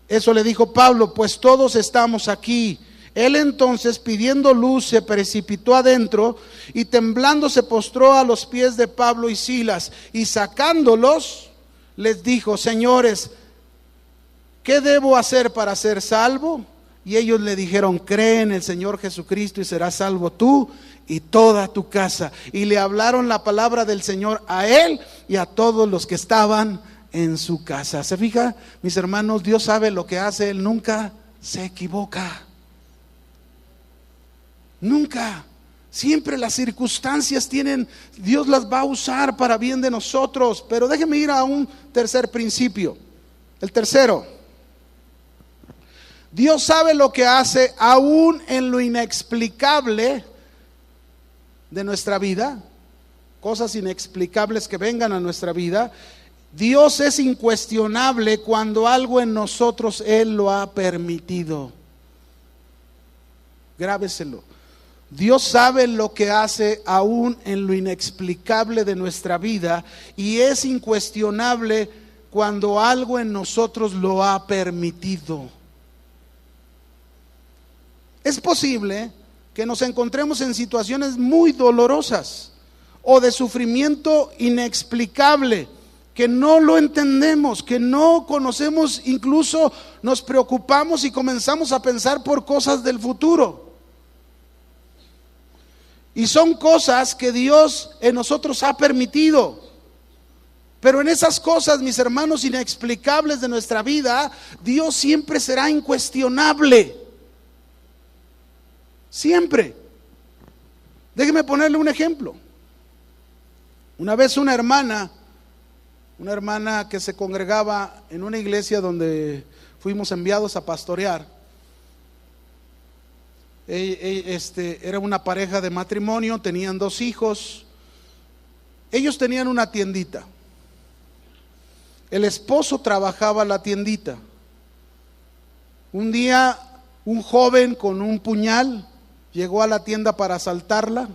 Eso le dijo Pablo: pues todos estamos aquí. Él entonces, pidiendo luz, se precipitó adentro y temblando se postró a los pies de Pablo y Silas, y sacándolos les dijo: señores, ¿qué debo hacer para ser salvo? Y ellos le dijeron: cree en el Señor Jesucristo y serás salvo tú y toda tu casa. Y le hablaron la palabra del Señor a él y a todos los que estaban en su casa. ¿Se fija, mis hermanos? Dios sabe lo que hace, Él nunca se equivoca. Nunca. Siempre las circunstancias Dios las va a usar para bien de nosotros. Pero déjeme ir a un tercer principio. El tercero: Dios sabe lo que hace aún en lo inexplicable de nuestra vida. Cosas inexplicables que vengan a nuestra vida. Dios es incuestionable cuando algo en nosotros Él lo ha permitido. Grábeselo. Dios sabe lo que hace aún en lo inexplicable de nuestra vida, y es incuestionable cuando algo en nosotros lo ha permitido. Es posible que nos encontremos en situaciones muy dolorosas o de sufrimiento inexplicable, que no lo entendemos, que no conocemos, incluso nos preocupamos y comenzamos a pensar por cosas del futuro. Y son cosas que Dios en nosotros ha permitido. Pero en esas cosas, mis hermanos, inexplicables de nuestra vida, Dios siempre será incuestionable. Siempre. Déjeme ponerle un ejemplo. Una vez una hermana que se congregaba en una iglesia donde fuimos enviados a pastorear. Era una pareja de matrimonio, tenían 2 hijos. Ellos tenían una tiendita. El esposo trabajaba la tiendita. Un día un joven con un puñal llegó a la tienda para asaltarla.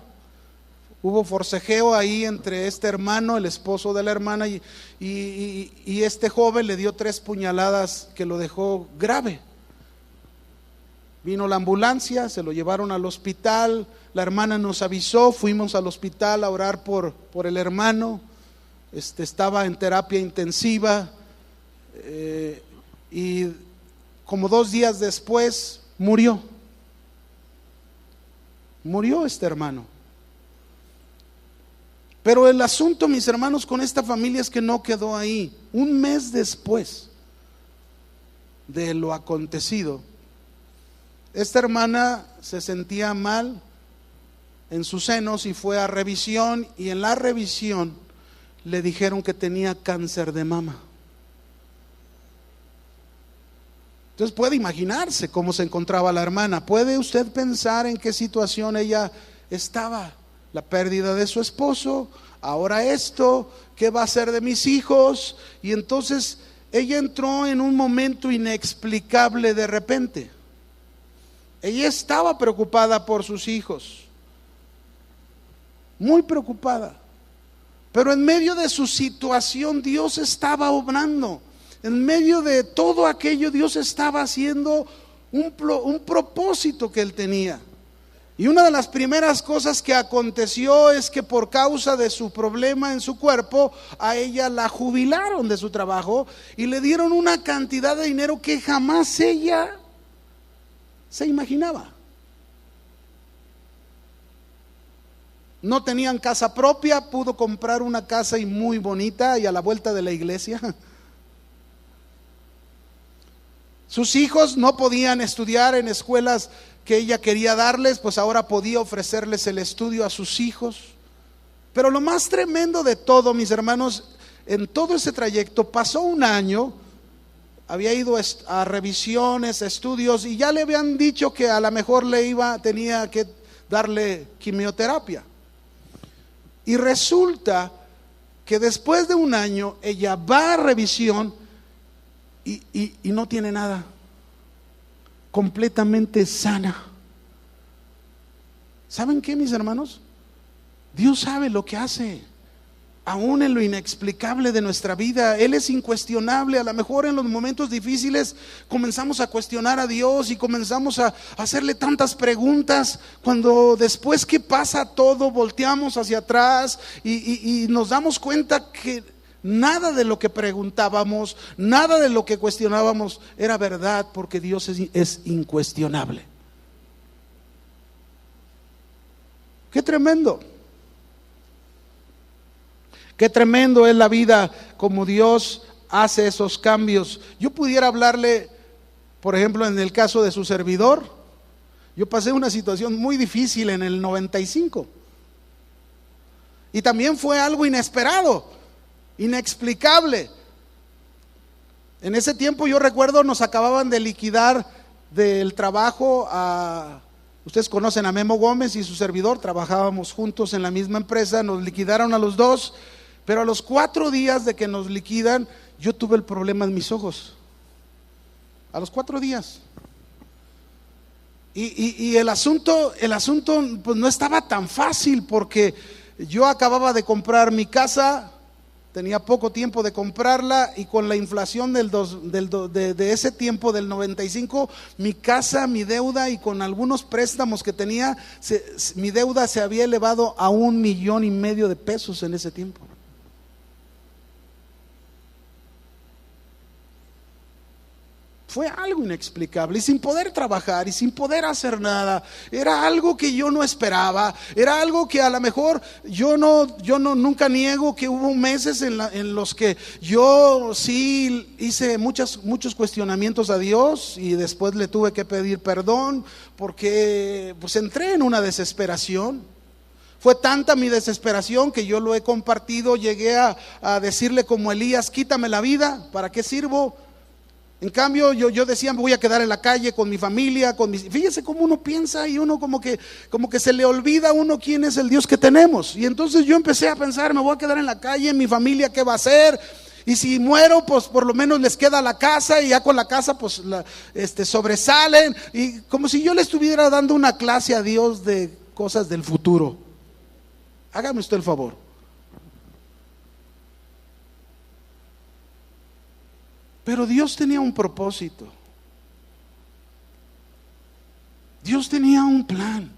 Hubo forcejeo ahí entre este hermano, el esposo de la hermana, y este joven le dio 3 puñaladas que lo dejó grave. Vino la ambulancia, se lo llevaron al hospital, la hermana nos avisó, fuimos al hospital a orar por el hermano. Estaba en terapia intensiva, y como 2 días después murió este hermano. Pero el asunto, mis hermanos, con esta familia es que no quedó ahí. Un mes después de lo acontecido, esta hermana se sentía mal en sus senos y fue a revisión, y en la revisión le dijeron que tenía cáncer de mama. Entonces puede imaginarse cómo se encontraba la hermana. ¿Puede usted pensar en qué situación ella estaba? La pérdida de su esposo, ahora esto, ¿qué va a hacer de mis hijos? Y entonces ella entró en un momento inexplicable de repente. Ella estaba preocupada por sus hijos, muy preocupada. Pero en medio de su situación Dios estaba obrando. En medio de todo aquello Dios estaba haciendo un propósito que Él tenía. Y una de las primeras cosas que aconteció es que por causa de su problema en su cuerpo, a ella la jubilaron de su trabajo y le dieron una cantidad de dinero que jamás ella se imaginaba. No tenían casa propia, pudo comprar una casa y muy bonita y a la vuelta de la iglesia. Sus hijos no podían estudiar en escuelas que ella quería darles, pues ahora podía ofrecerles el estudio a sus hijos. Pero lo más tremendo de todo, mis hermanos, en todo ese trayecto pasó un año, había ido a revisiones, estudios, y ya le habían dicho que a lo mejor tenía que darle quimioterapia. Y resulta que después de un año ella va a revisión y no tiene nada, completamente sana. ¿Saben qué, mis hermanos? Dios sabe lo que hace, aún en lo inexplicable de nuestra vida. Él es incuestionable. A lo mejor en los momentos difíciles comenzamos a cuestionar a Dios y comenzamos a hacerle tantas preguntas, cuando después que pasa todo volteamos hacia atrás y nos damos cuenta que nada de lo que preguntábamos, nada de lo que cuestionábamos era verdad, porque Dios es incuestionable. Qué tremendo. Qué tremendo es la vida, como Dios hace esos cambios. Yo pudiera hablarle, por ejemplo, en el caso de su servidor. Yo pasé una situación muy difícil en el 95. Y también fue algo inesperado, inexplicable. En ese tiempo yo recuerdo, nos acababan de liquidar del trabajo ustedes conocen a Memo Gómez y su servidor, trabajábamos juntos en la misma empresa, nos liquidaron a los dos, pero a los 4 días de que nos liquidan, yo tuve el problema en mis ojos. A los 4 días. Y el asunto pues no estaba tan fácil, porque yo acababa de comprar mi casa, tenía poco tiempo de comprarla, y con la inflación de ese tiempo, del 95, mi casa, mi deuda, y con algunos préstamos que tenía, mi deuda se había elevado a $1.5 millones de pesos en ese tiempo. Fue algo inexplicable, y sin poder trabajar y sin poder hacer nada. Era algo que yo no esperaba, era algo que a lo mejor yo nunca niego que hubo meses en los que yo sí hice muchos cuestionamientos a Dios, y después le tuve que pedir perdón, porque pues entré en una desesperación. Fue tanta mi desesperación que yo lo he compartido, llegué a decirle como Elías: quítame la vida, ¿para qué sirvo? En cambio yo decía: me voy a quedar en la calle con mi familia, fíjese cómo uno piensa, y uno como que se le olvida a uno quién es el Dios que tenemos. Y entonces yo empecé a pensar: me voy a quedar en la calle, mi familia ¿qué va a hacer? Y si muero, pues por lo menos les queda la casa, y ya con la casa pues sobresalen, y como si yo le estuviera dando una clase a Dios de cosas del futuro. Hágame usted el favor. Pero Dios tenía un propósito. Dios tenía un plan.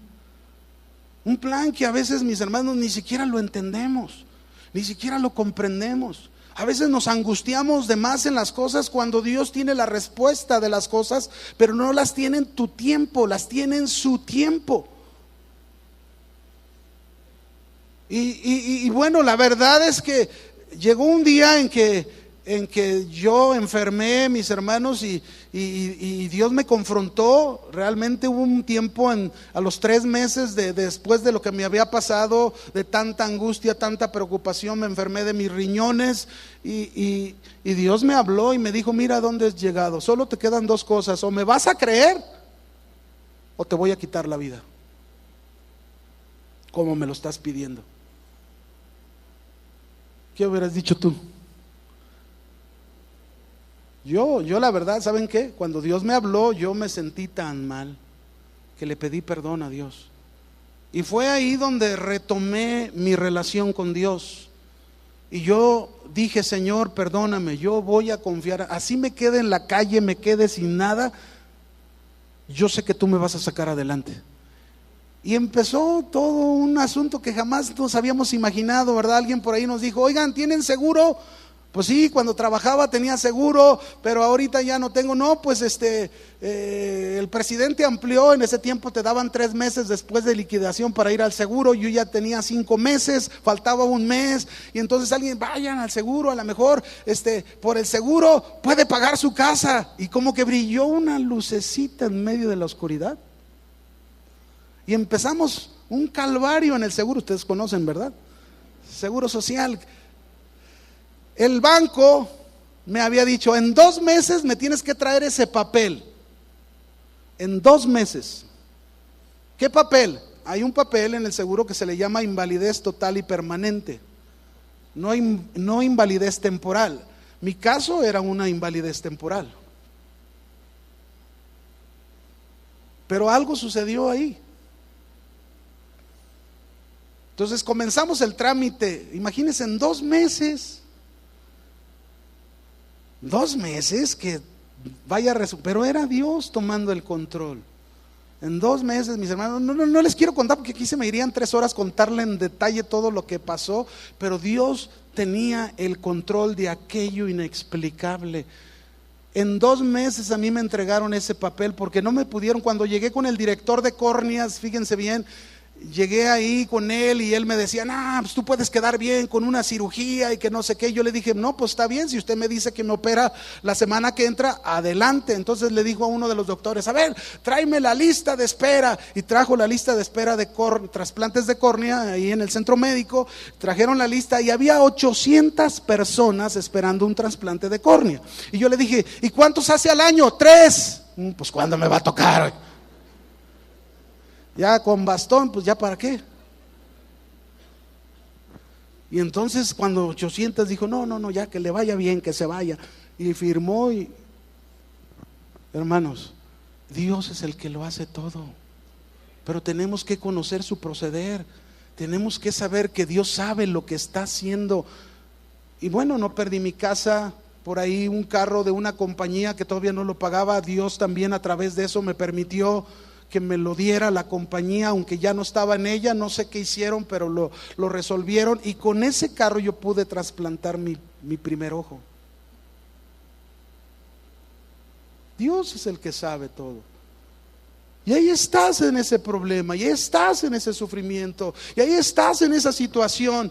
Un plan que a veces, mis hermanos, ni siquiera lo entendemos, ni siquiera lo comprendemos. A veces nos angustiamos de más en las cosas, cuando Dios tiene la respuesta de las cosas, pero no las tiene en tu tiempo, las tiene en su tiempo. Y bueno, la verdad es que llegó un día en que yo enfermé, mis hermanos, y Dios me confrontó. Realmente hubo un tiempo a los 3 meses después de lo que me había pasado, de tanta angustia, tanta preocupación, me enfermé de mis riñones, y Dios me habló y me dijo: mira dónde has llegado, solo te quedan 2 cosas, o me vas a creer o te voy a quitar la vida, como me lo estás pidiendo. ¿Qué hubieras dicho tú? Yo la verdad, ¿saben qué? Cuando Dios me habló, yo me sentí tan mal que le pedí perdón a Dios. Y fue ahí donde retomé mi relación con Dios. Y yo dije: Señor, perdóname, yo voy a confiar. Así me quede en la calle, me quede sin nada, yo sé que tú me vas a sacar adelante. Y empezó todo un asunto que jamás nos habíamos imaginado, ¿verdad? Alguien por ahí nos dijo, oigan, ¿tienen seguro? Pues sí, cuando trabajaba tenía seguro, pero ahorita ya no tengo. No, pues el presidente amplió, en ese tiempo te daban 3 meses después de liquidación para ir al seguro. Yo ya tenía 5 meses, faltaba 1 mes. Y entonces alguien, vayan al seguro, a lo mejor por el seguro puede pagar su casa. Y como que brilló una lucecita en medio de la oscuridad. Y empezamos un calvario en el seguro, ustedes conocen, ¿verdad? Seguro social. El banco me había dicho, en 2 meses me tienes que traer ese papel. En 2 meses. ¿Qué papel? Hay un papel en el seguro que se le llama invalidez total y permanente. No invalidez temporal. Mi caso era una invalidez temporal. Pero algo sucedió ahí. Entonces comenzamos el trámite, imagínense, en 2 meses. 2 meses que vaya, pero era Dios tomando el control. En 2 meses, mis hermanos, no les quiero contar porque aquí se me irían 3 horas contarle en detalle todo lo que pasó, pero Dios tenía el control de aquello inexplicable. En 2 meses a mí me entregaron ese papel porque no me pudieron. Cuando llegué con el director de córneas, fíjense bien, llegué ahí con él y él me decía, no, pues tú puedes quedar bien con una cirugía y que no sé qué. Yo le dije, no, pues está bien, si usted me dice que me opera la semana que entra, adelante. Entonces le dijo a uno de los doctores, a ver, tráeme la lista de espera. Y trajo la lista de espera de trasplantes de córnea ahí en el centro médico. Trajeron la lista y había 800 personas esperando un trasplante de córnea. Y yo le dije, ¿y cuántos hace al año? 3. Pues ¿cuándo me va a tocar? Ya con bastón, pues ya para qué. Y entonces cuando 800 dijo, no, ya que le vaya bien, que se vaya. Y firmó y, hermanos, Dios es el que lo hace todo. Pero tenemos que conocer su proceder. Tenemos que saber que Dios sabe lo que está haciendo. Y bueno, no perdí mi casa, por ahí un carro de una compañía que todavía no lo pagaba. Dios también a través de eso me permitió que me lo diera la compañía, aunque ya no estaba en ella. No sé qué hicieron, pero lo resolvieron. Y con ese carro yo pude trasplantar mi primer ojo. Dios es el que sabe todo. Y ahí estás en ese problema, y ahí estás en ese sufrimiento, y ahí estás en esa situación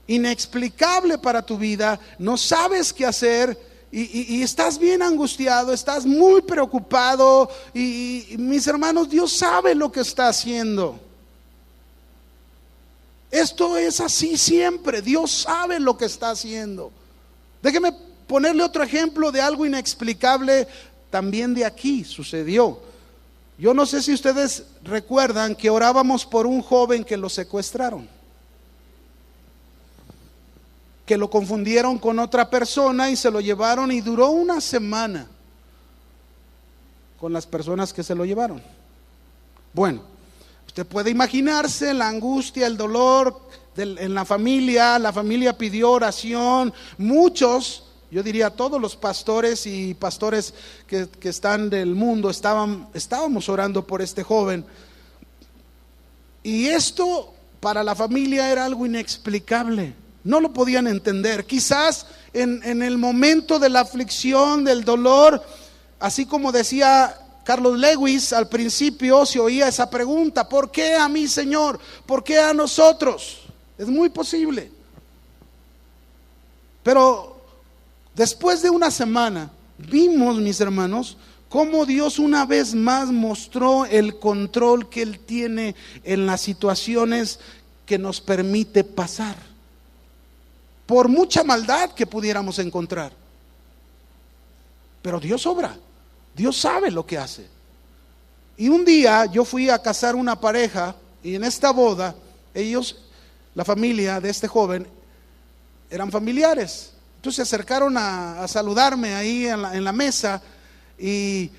inexplicable para tu vida. No sabes qué hacer. Y estás bien angustiado, estás muy preocupado. Y mis hermanos, Dios sabe lo que está haciendo. Esto es así siempre. Dios sabe lo que está haciendo. Déjeme ponerle otro ejemplo de algo inexplicable. También de aquí sucedió. Yo no sé si ustedes recuerdan que orábamos por un joven que lo secuestraron, que lo confundieron con otra persona y se lo llevaron, y duró 1 semana con las personas que se lo llevaron. Bueno, usted puede imaginarse la angustia, el dolor en la familia pidió oración. Muchos, yo diría todos los pastores y pastores que están del mundo, estábamos orando por este joven. Y esto para la familia era algo inexplicable. No lo podían entender. Quizás en el momento de la aflicción, del dolor, así como decía Carlos Lewis al principio, se oía esa pregunta: ¿por qué a mí, Señor? ¿Por qué a nosotros? Es muy posible. Pero después de 1 semana, vimos, mis hermanos, cómo Dios una vez más mostró el control que Él tiene en las situaciones que nos permite pasar, por mucha maldad que pudiéramos encontrar. Pero Dios obra, Dios sabe lo que hace. Y un día yo fui a casar una pareja, y en esta boda, ellos, la familia de este joven, eran familiares. Entonces se acercaron a saludarme ahí en la mesa, y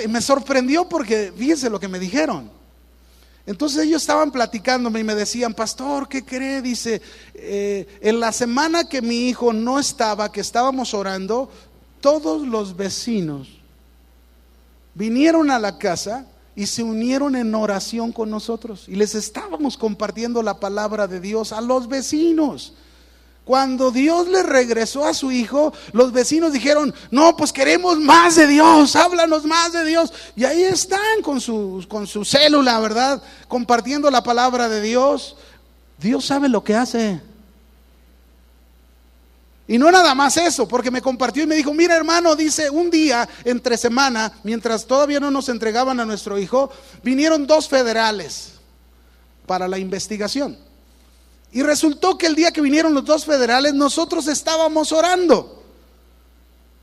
me sorprendió porque fíjense lo que me dijeron. Entonces ellos estaban platicándome y me decían: pastor, ¿qué cree? Dice, en la semana que mi hijo no estaba, que estábamos orando, todos los vecinos vinieron a la casa y se unieron en oración con nosotros. Y les estábamos compartiendo la palabra de Dios a los vecinos. Cuando Dios le regresó a su hijo, los vecinos dijeron: no, pues queremos más de Dios, háblanos más de Dios. Y ahí están con su célula, ¿verdad? Compartiendo la palabra de Dios. Dios sabe lo que hace. Y no nada más eso, porque me compartió y me dijo: mira, hermano, dice, un día entre semana, mientras todavía no nos entregaban a nuestro hijo, vinieron 2 federales para la investigación. Y resultó que el día que vinieron los 2 federales, nosotros estábamos orando.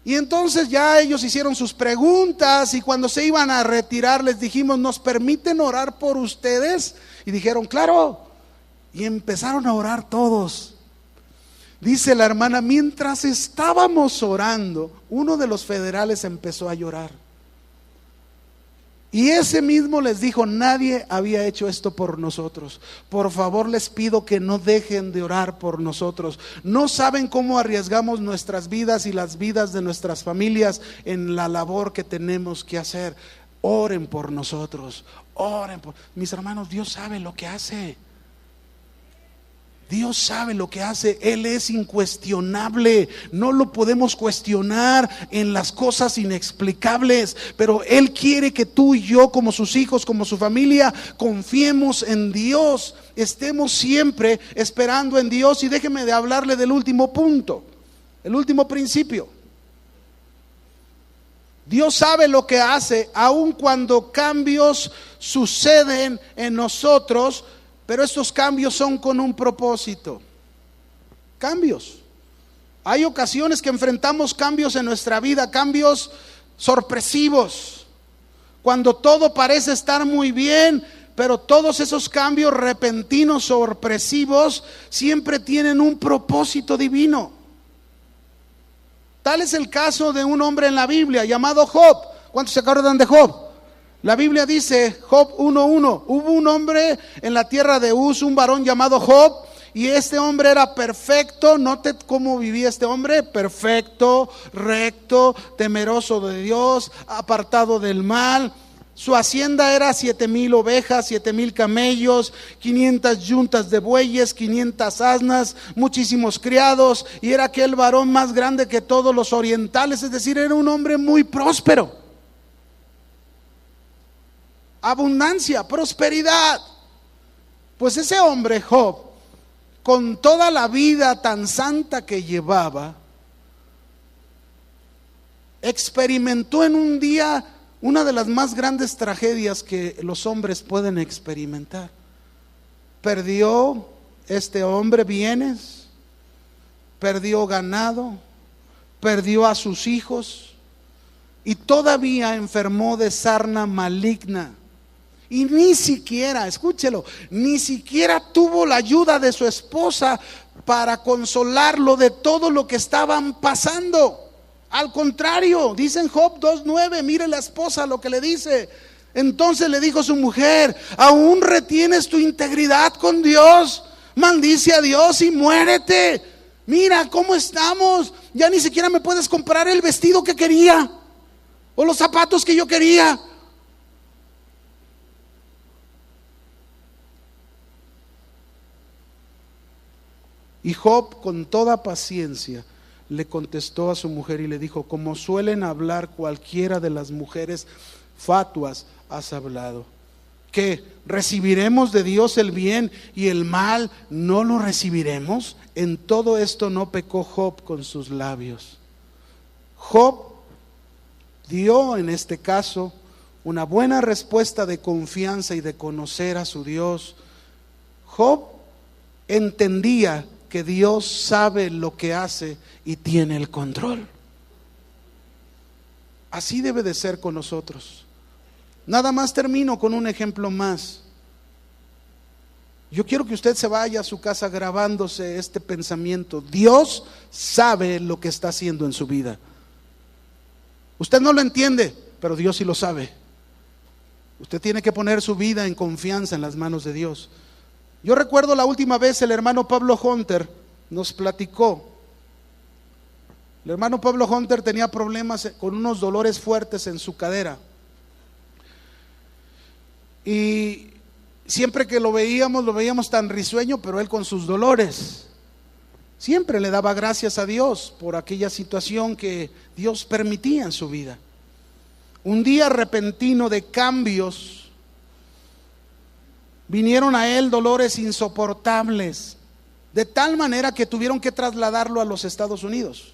Y entonces ya ellos hicieron sus preguntas, y cuando se iban a retirar les dijimos: ¿nos permiten orar por ustedes? Y dijeron: claro. Y empezaron a orar todos. Dice la hermana: mientras estábamos orando, uno de los federales empezó a llorar. Y ese mismo les dijo: nadie había hecho esto por nosotros. Por favor, les pido que no dejen de orar por nosotros. No saben cómo arriesgamos nuestras vidas y las vidas de nuestras familias en la labor que tenemos que hacer. Oren por nosotros. Oren por... Mis hermanos, Dios sabe lo que hace. Dios sabe lo que hace. Él es incuestionable. No lo podemos cuestionar en las cosas inexplicables. Pero Él quiere que tú y yo, como sus hijos, como su familia, confiemos en Dios. Estemos siempre esperando en Dios. Y déjeme de hablarle del último punto, el último principio. Dios sabe lo que hace, aun cuando cambios suceden en nosotros. Pero estos cambios son con un propósito. Cambios. Hay ocasiones que enfrentamos cambios en nuestra vida, cambios sorpresivos. Cuando todo parece estar muy bien, pero todos esos cambios repentinos, sorpresivos, siempre tienen un propósito divino. Tal es el caso de un hombre en la Biblia llamado Job. ¿Cuántos se acuerdan de Job? La Biblia dice, Job 1:1, hubo un hombre en la tierra de Uz, un varón llamado Job, y este hombre era perfecto. Note cómo vivía este hombre: perfecto, recto, temeroso de Dios, apartado del mal. Su hacienda era 7,000 ovejas, 7,000 camellos, 500 yuntas de bueyes, 500 asnas, muchísimos criados, y era aquel varón más grande que todos los orientales. Es decir, era un hombre muy próspero. Abundancia, prosperidad. Pues ese hombre Job, con toda la vida tan santa que llevaba, experimentó en un día una de las más grandes tragedias que los hombres pueden experimentar. Perdió este hombre bienes, perdió ganado, perdió a sus hijos, y todavía enfermó de sarna maligna. Y ni siquiera, escúchelo, ni siquiera tuvo la ayuda de su esposa para consolarlo de todo lo que estaban pasando. Al contrario, dice en Job 2:9, mire la esposa lo que le dice. Entonces le dijo su mujer: ¿aún retienes tu integridad con Dios? Maldice a Dios y muérete. Mira cómo estamos. Ya ni siquiera me puedes comprar el vestido que quería o los zapatos que yo quería. Y Job, con toda paciencia, le contestó a su mujer y le dijo: como suelen hablar cualquiera de las mujeres fatuas, has hablado. ¿Qué? ¿Recibiremos de Dios el bien y el mal no lo recibiremos? En todo esto no pecó Job con sus labios. Job dio en este caso una buena respuesta de confianza y de conocer a su Dios. Job entendía que Dios sabe lo que hace y tiene el control. Así debe de ser con nosotros. Nada más termino con un ejemplo más. Yo quiero que usted se vaya a su casa grabándose este pensamiento: Dios sabe lo que está haciendo en su vida. Usted no lo entiende, pero Dios sí lo sabe. Usted tiene que poner su vida en confianza en las manos de Dios. Yo recuerdo la última vez el hermano Pablo Hunter nos platicó. El hermano Pablo Hunter tenía problemas con unos dolores fuertes en su cadera. Y siempre que lo veíamos tan risueño, pero él con sus dolores. Siempre le daba gracias a Dios por aquella situación que Dios permitía en su vida. Un día repentino de cambios, vinieron a él dolores insoportables, de tal manera que tuvieron que trasladarlo a los Estados Unidos,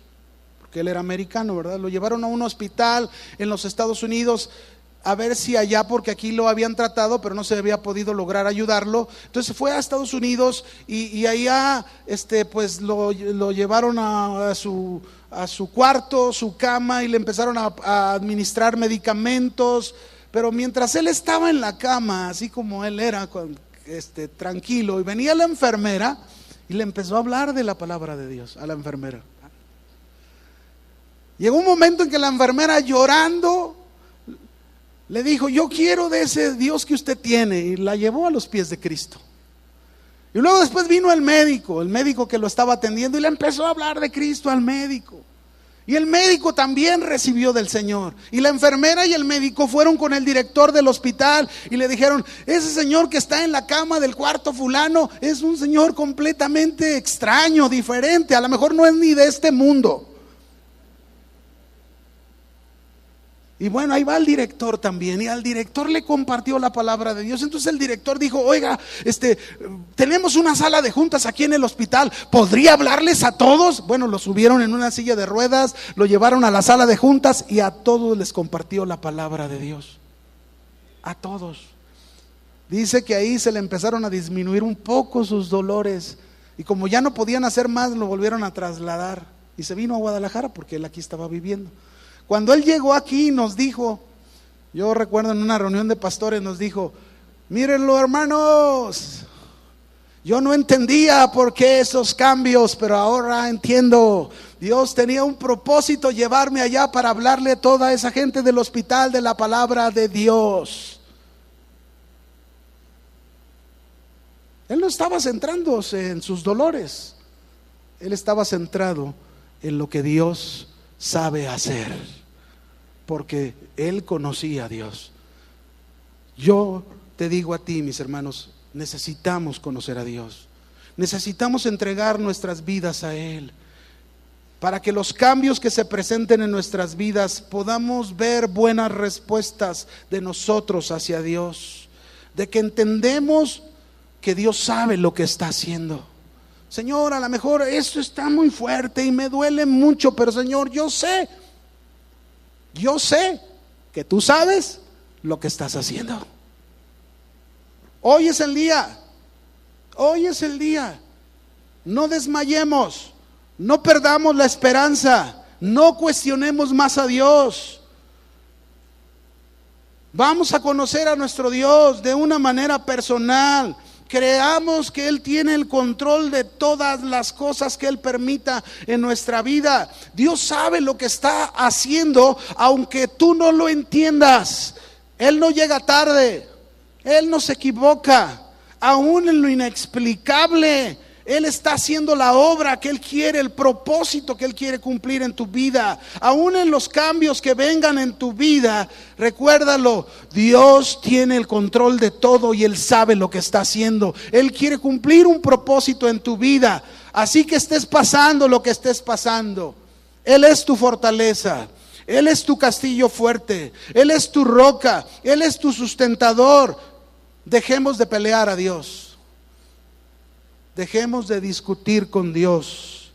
porque él era americano, ¿verdad? Lo llevaron a un hospital en los Estados Unidos, a ver si allá, porque aquí lo habían tratado, pero no se había podido lograr ayudarlo. Entonces fue a Estados Unidos y allá pues lo llevaron a su cuarto, su cama, y le empezaron a administrar medicamentos. Pero mientras él estaba en la cama, así como él era, tranquilo, y venía la enfermera y le empezó a hablar de la palabra de Dios a la enfermera. Llegó un momento en que la enfermera, llorando, le dijo: yo quiero de ese Dios que usted tiene, y la llevó a los pies de Cristo. Y luego después vino el médico que lo estaba atendiendo, y le empezó a hablar de Cristo al médico. Y el médico también recibió del Señor. Y la enfermera y el médico fueron con el director del hospital y le dijeron: ese señor que está en la cama del cuarto fulano es un señor completamente extraño, diferente, a lo mejor no es ni de este mundo. Y bueno, ahí va el director también, y al director le compartió la palabra de Dios. Entonces el director dijo: oiga, tenemos una sala de juntas aquí en el hospital, ¿podría hablarles a todos? Bueno, lo subieron en una silla de ruedas, lo llevaron a la sala de juntas y a todos les compartió la palabra de Dios. A todos. Dice que ahí se le empezaron a disminuir un poco sus dolores, y como ya no podían hacer más, lo volvieron a trasladar y se vino a Guadalajara, porque él aquí estaba viviendo. Cuando él llegó aquí nos dijo, yo recuerdo en una reunión de pastores, nos dijo: mírenlo, hermanos, yo no entendía por qué esos cambios, pero ahora entiendo. Dios tenía un propósito, llevarme allá para hablarle a toda esa gente del hospital de la palabra de Dios. Él no estaba centrándose en sus dolores, él estaba centrado en lo que Dios sabe hacer, porque él conocía a Dios. Yo te digo a ti, mis hermanos, necesitamos conocer a Dios, necesitamos entregar nuestras vidas a Él, para que los cambios que se presenten en nuestras vidas podamos ver buenas respuestas de nosotros hacia Dios, de que entendemos que Dios sabe lo que está haciendo. Señor, a lo mejor esto está muy fuerte y me duele mucho, pero Señor, yo sé que tú sabes lo que estás haciendo. Hoy es el día, no desmayemos, no perdamos la esperanza, no cuestionemos más a Dios. Vamos a conocer a nuestro Dios de una manera personal. Creamos que Él tiene el control de todas las cosas que Él permita en nuestra vida. Dios sabe lo que está haciendo, aunque tú no lo entiendas. Él no llega tarde, Él no se equivoca. Aún en lo inexplicable, Él está haciendo la obra que Él quiere, el propósito que Él quiere cumplir en tu vida. Aún en los cambios que vengan en tu vida, recuérdalo, Dios tiene el control de todo y Él sabe lo que está haciendo. Él quiere cumplir un propósito en tu vida. Así que estés pasando lo que estés pasando, Él es tu fortaleza, Él es tu castillo fuerte, Él es tu roca, Él es tu sustentador. Dejemos de pelear a Dios. Dejemos de discutir con Dios.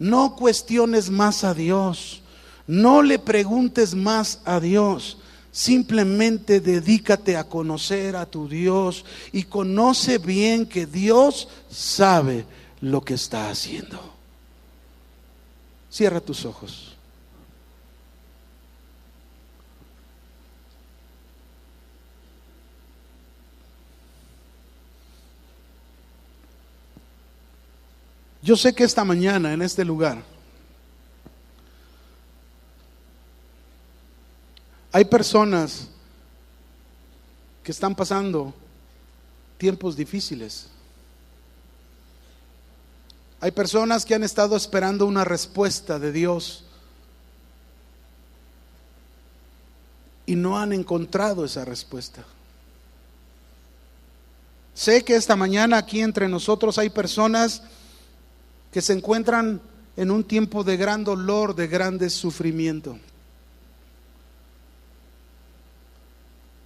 No cuestiones más a Dios. No le preguntes más a Dios. Simplemente dedícate a conocer a tu Dios y conoce bien que Dios sabe lo que está haciendo. Cierra tus ojos. Yo sé que esta mañana en este lugar hay personas que están pasando tiempos difíciles. Hay personas que han estado esperando una respuesta de Dios y no han encontrado esa respuesta. Sé que esta mañana aquí entre nosotros hay personas que se encuentran en un tiempo de gran dolor, de grande sufrimiento.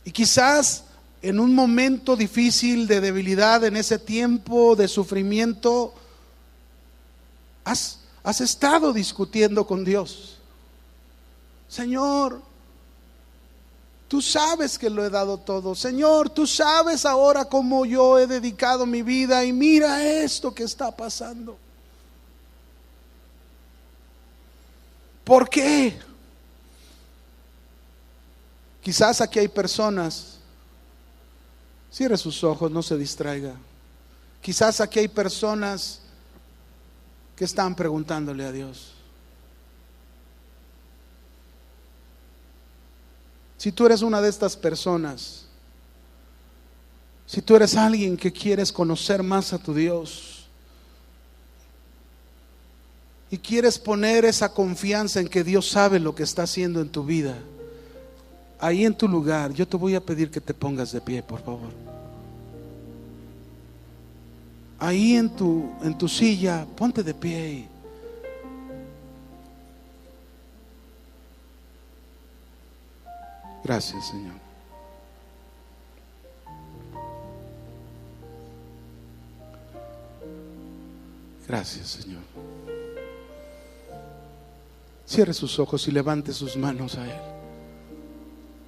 Y quizás en un momento difícil de debilidad, en ese tiempo de sufrimiento, has estado discutiendo con Dios. Señor, tú sabes que lo he dado todo. Señor, tú sabes ahora cómo yo he dedicado mi vida y mira esto que está pasando. ¿Por qué? Quizás aquí hay personas, cierre sus ojos, no se distraiga. Quizás aquí hay personas que están preguntándole a Dios. Si tú eres una de estas personas, si tú eres alguien que quieres conocer más a tu Dios y quieres poner esa confianza en que Dios sabe lo que está haciendo en tu vida, ahí en tu lugar, yo te voy a pedir que te pongas de pie, por favor. Ahí en tu silla, ponte de pie. Gracias, Señor. Gracias, Señor. Cierre sus ojos y levante sus manos a Él.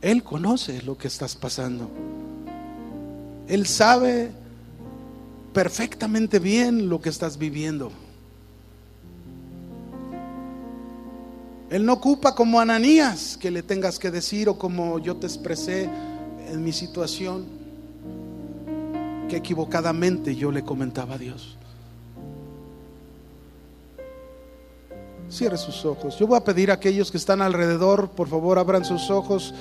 Él conoce lo que estás pasando. Él sabe perfectamente bien lo que estás viviendo. Él no ocupa como Ananías que le tengas que decir, o como yo te expresé en mi situación, que equivocadamente yo le comentaba a Dios. Cierre sus ojos. Yo voy a pedir a aquellos que están alrededor, por favor, abran sus ojos.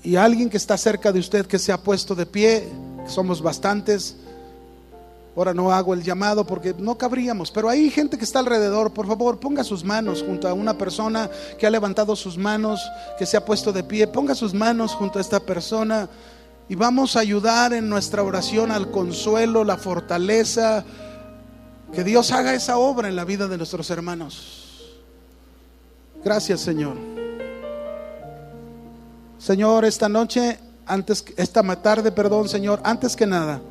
Y alguien que está cerca de usted que se ha puesto de pie, somos bastantes. Ahora no hago el llamado porque no cabríamos, pero hay gente que está alrededor. Por favor, ponga sus manos junto a una persona que ha levantado sus manos, que se ha puesto de pie. Ponga sus manos junto a esta persona y vamos a ayudar en nuestra oración al consuelo, la fortaleza. Que Dios haga esa obra en la vida de nuestros hermanos. Gracias, Señor. Señor, esta tarde, Señor, antes que nada,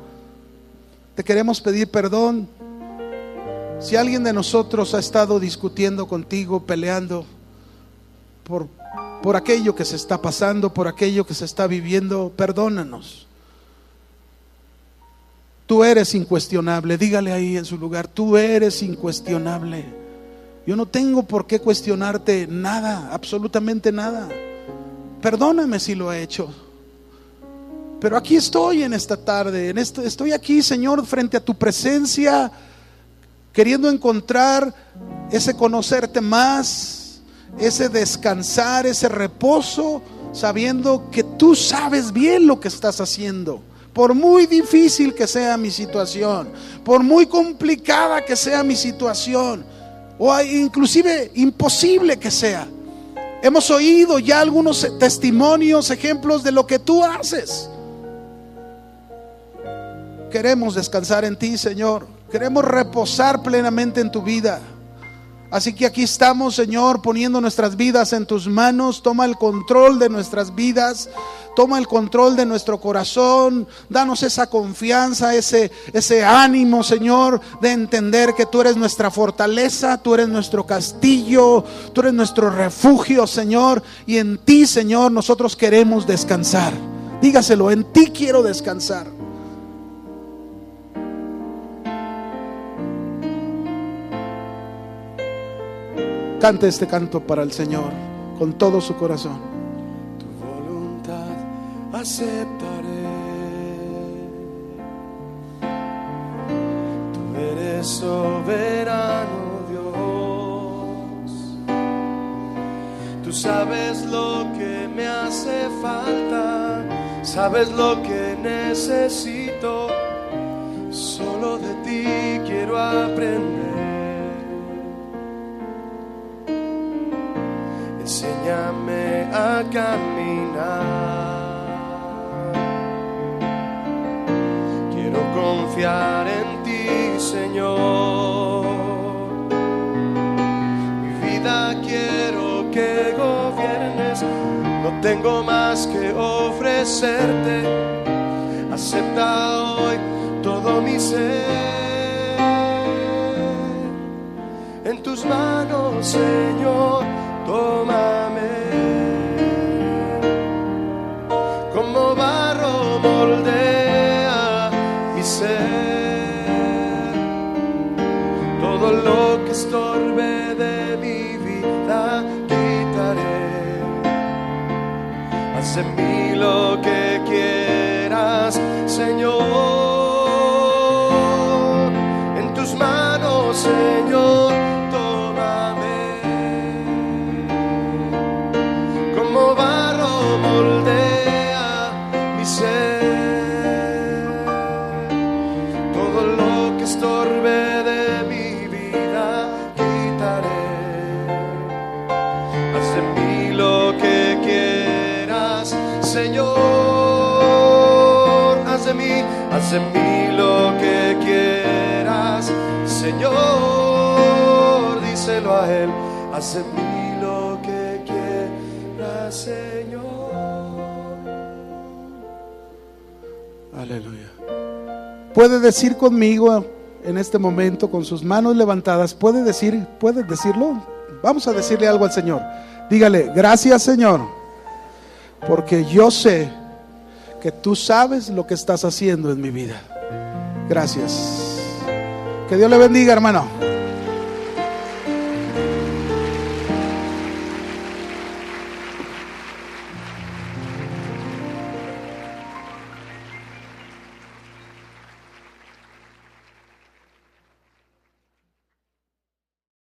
te queremos pedir perdón si alguien de nosotros ha estado discutiendo contigo, peleando por aquello que se está pasando, por aquello que se está viviendo. Perdónanos. Tú eres incuestionable. Dígale ahí en su lugar: tú eres incuestionable. Yo no tengo por qué cuestionarte nada, absolutamente nada. Perdóname si lo he hecho. Pero aquí estoy en esta tarde, estoy aquí, Señor, frente a tu presencia, queriendo encontrar ese conocerte más, ese descansar, ese reposo, sabiendo que tú sabes bien lo que estás haciendo. Por muy difícil que sea mi situación, por muy complicada que sea mi situación, o inclusive imposible que sea, hemos oído ya algunos testimonios, ejemplos de lo que tú haces. Queremos descansar en ti, Señor. Queremos reposar plenamente en tu vida. Así que aquí estamos, Señor, poniendo nuestras vidas en tus manos. Toma el control de nuestras vidas. Toma el control de nuestro corazón. Danos esa confianza, ese ánimo, Señor, de entender que tú eres nuestra fortaleza, tú eres nuestro castillo, tú eres nuestro refugio, Señor. Y en ti, Señor, nosotros queremos descansar. Dígaselo: en ti quiero descansar. Cante este canto para el Señor con todo su corazón. Tu voluntad aceptaré. Tú eres soberano, Dios. Tú sabes lo que me hace falta, sabes lo que necesito. Solo de ti quiero aprender. Enséñame a caminar tengo más que ofrecerte. Acepta hoy todo mi ser. En tus manos, Señor, tómame. Como barro moldea mi ser. Todo lo que estorbe de mi vida quitaré. Haz en mí lo que quieras, Señor. En tus manos, Señor, tómame. Como barro moldea mi ser. Todo lo que estorbe de mi vida quitaré. Haz en mí lo que quieras, Señor. Haz en mí lo que quieras, Señor. Díselo a Él. Haz en mí lo que quieras, Señor. Aleluya. Puede decir conmigo en este momento, con sus manos levantadas, puede decirlo. Vamos a decirle algo al Señor. Dígale: gracias, Señor, porque yo sé que tú sabes lo que estás haciendo en mi vida. Gracias. Que Dios le bendiga, hermano.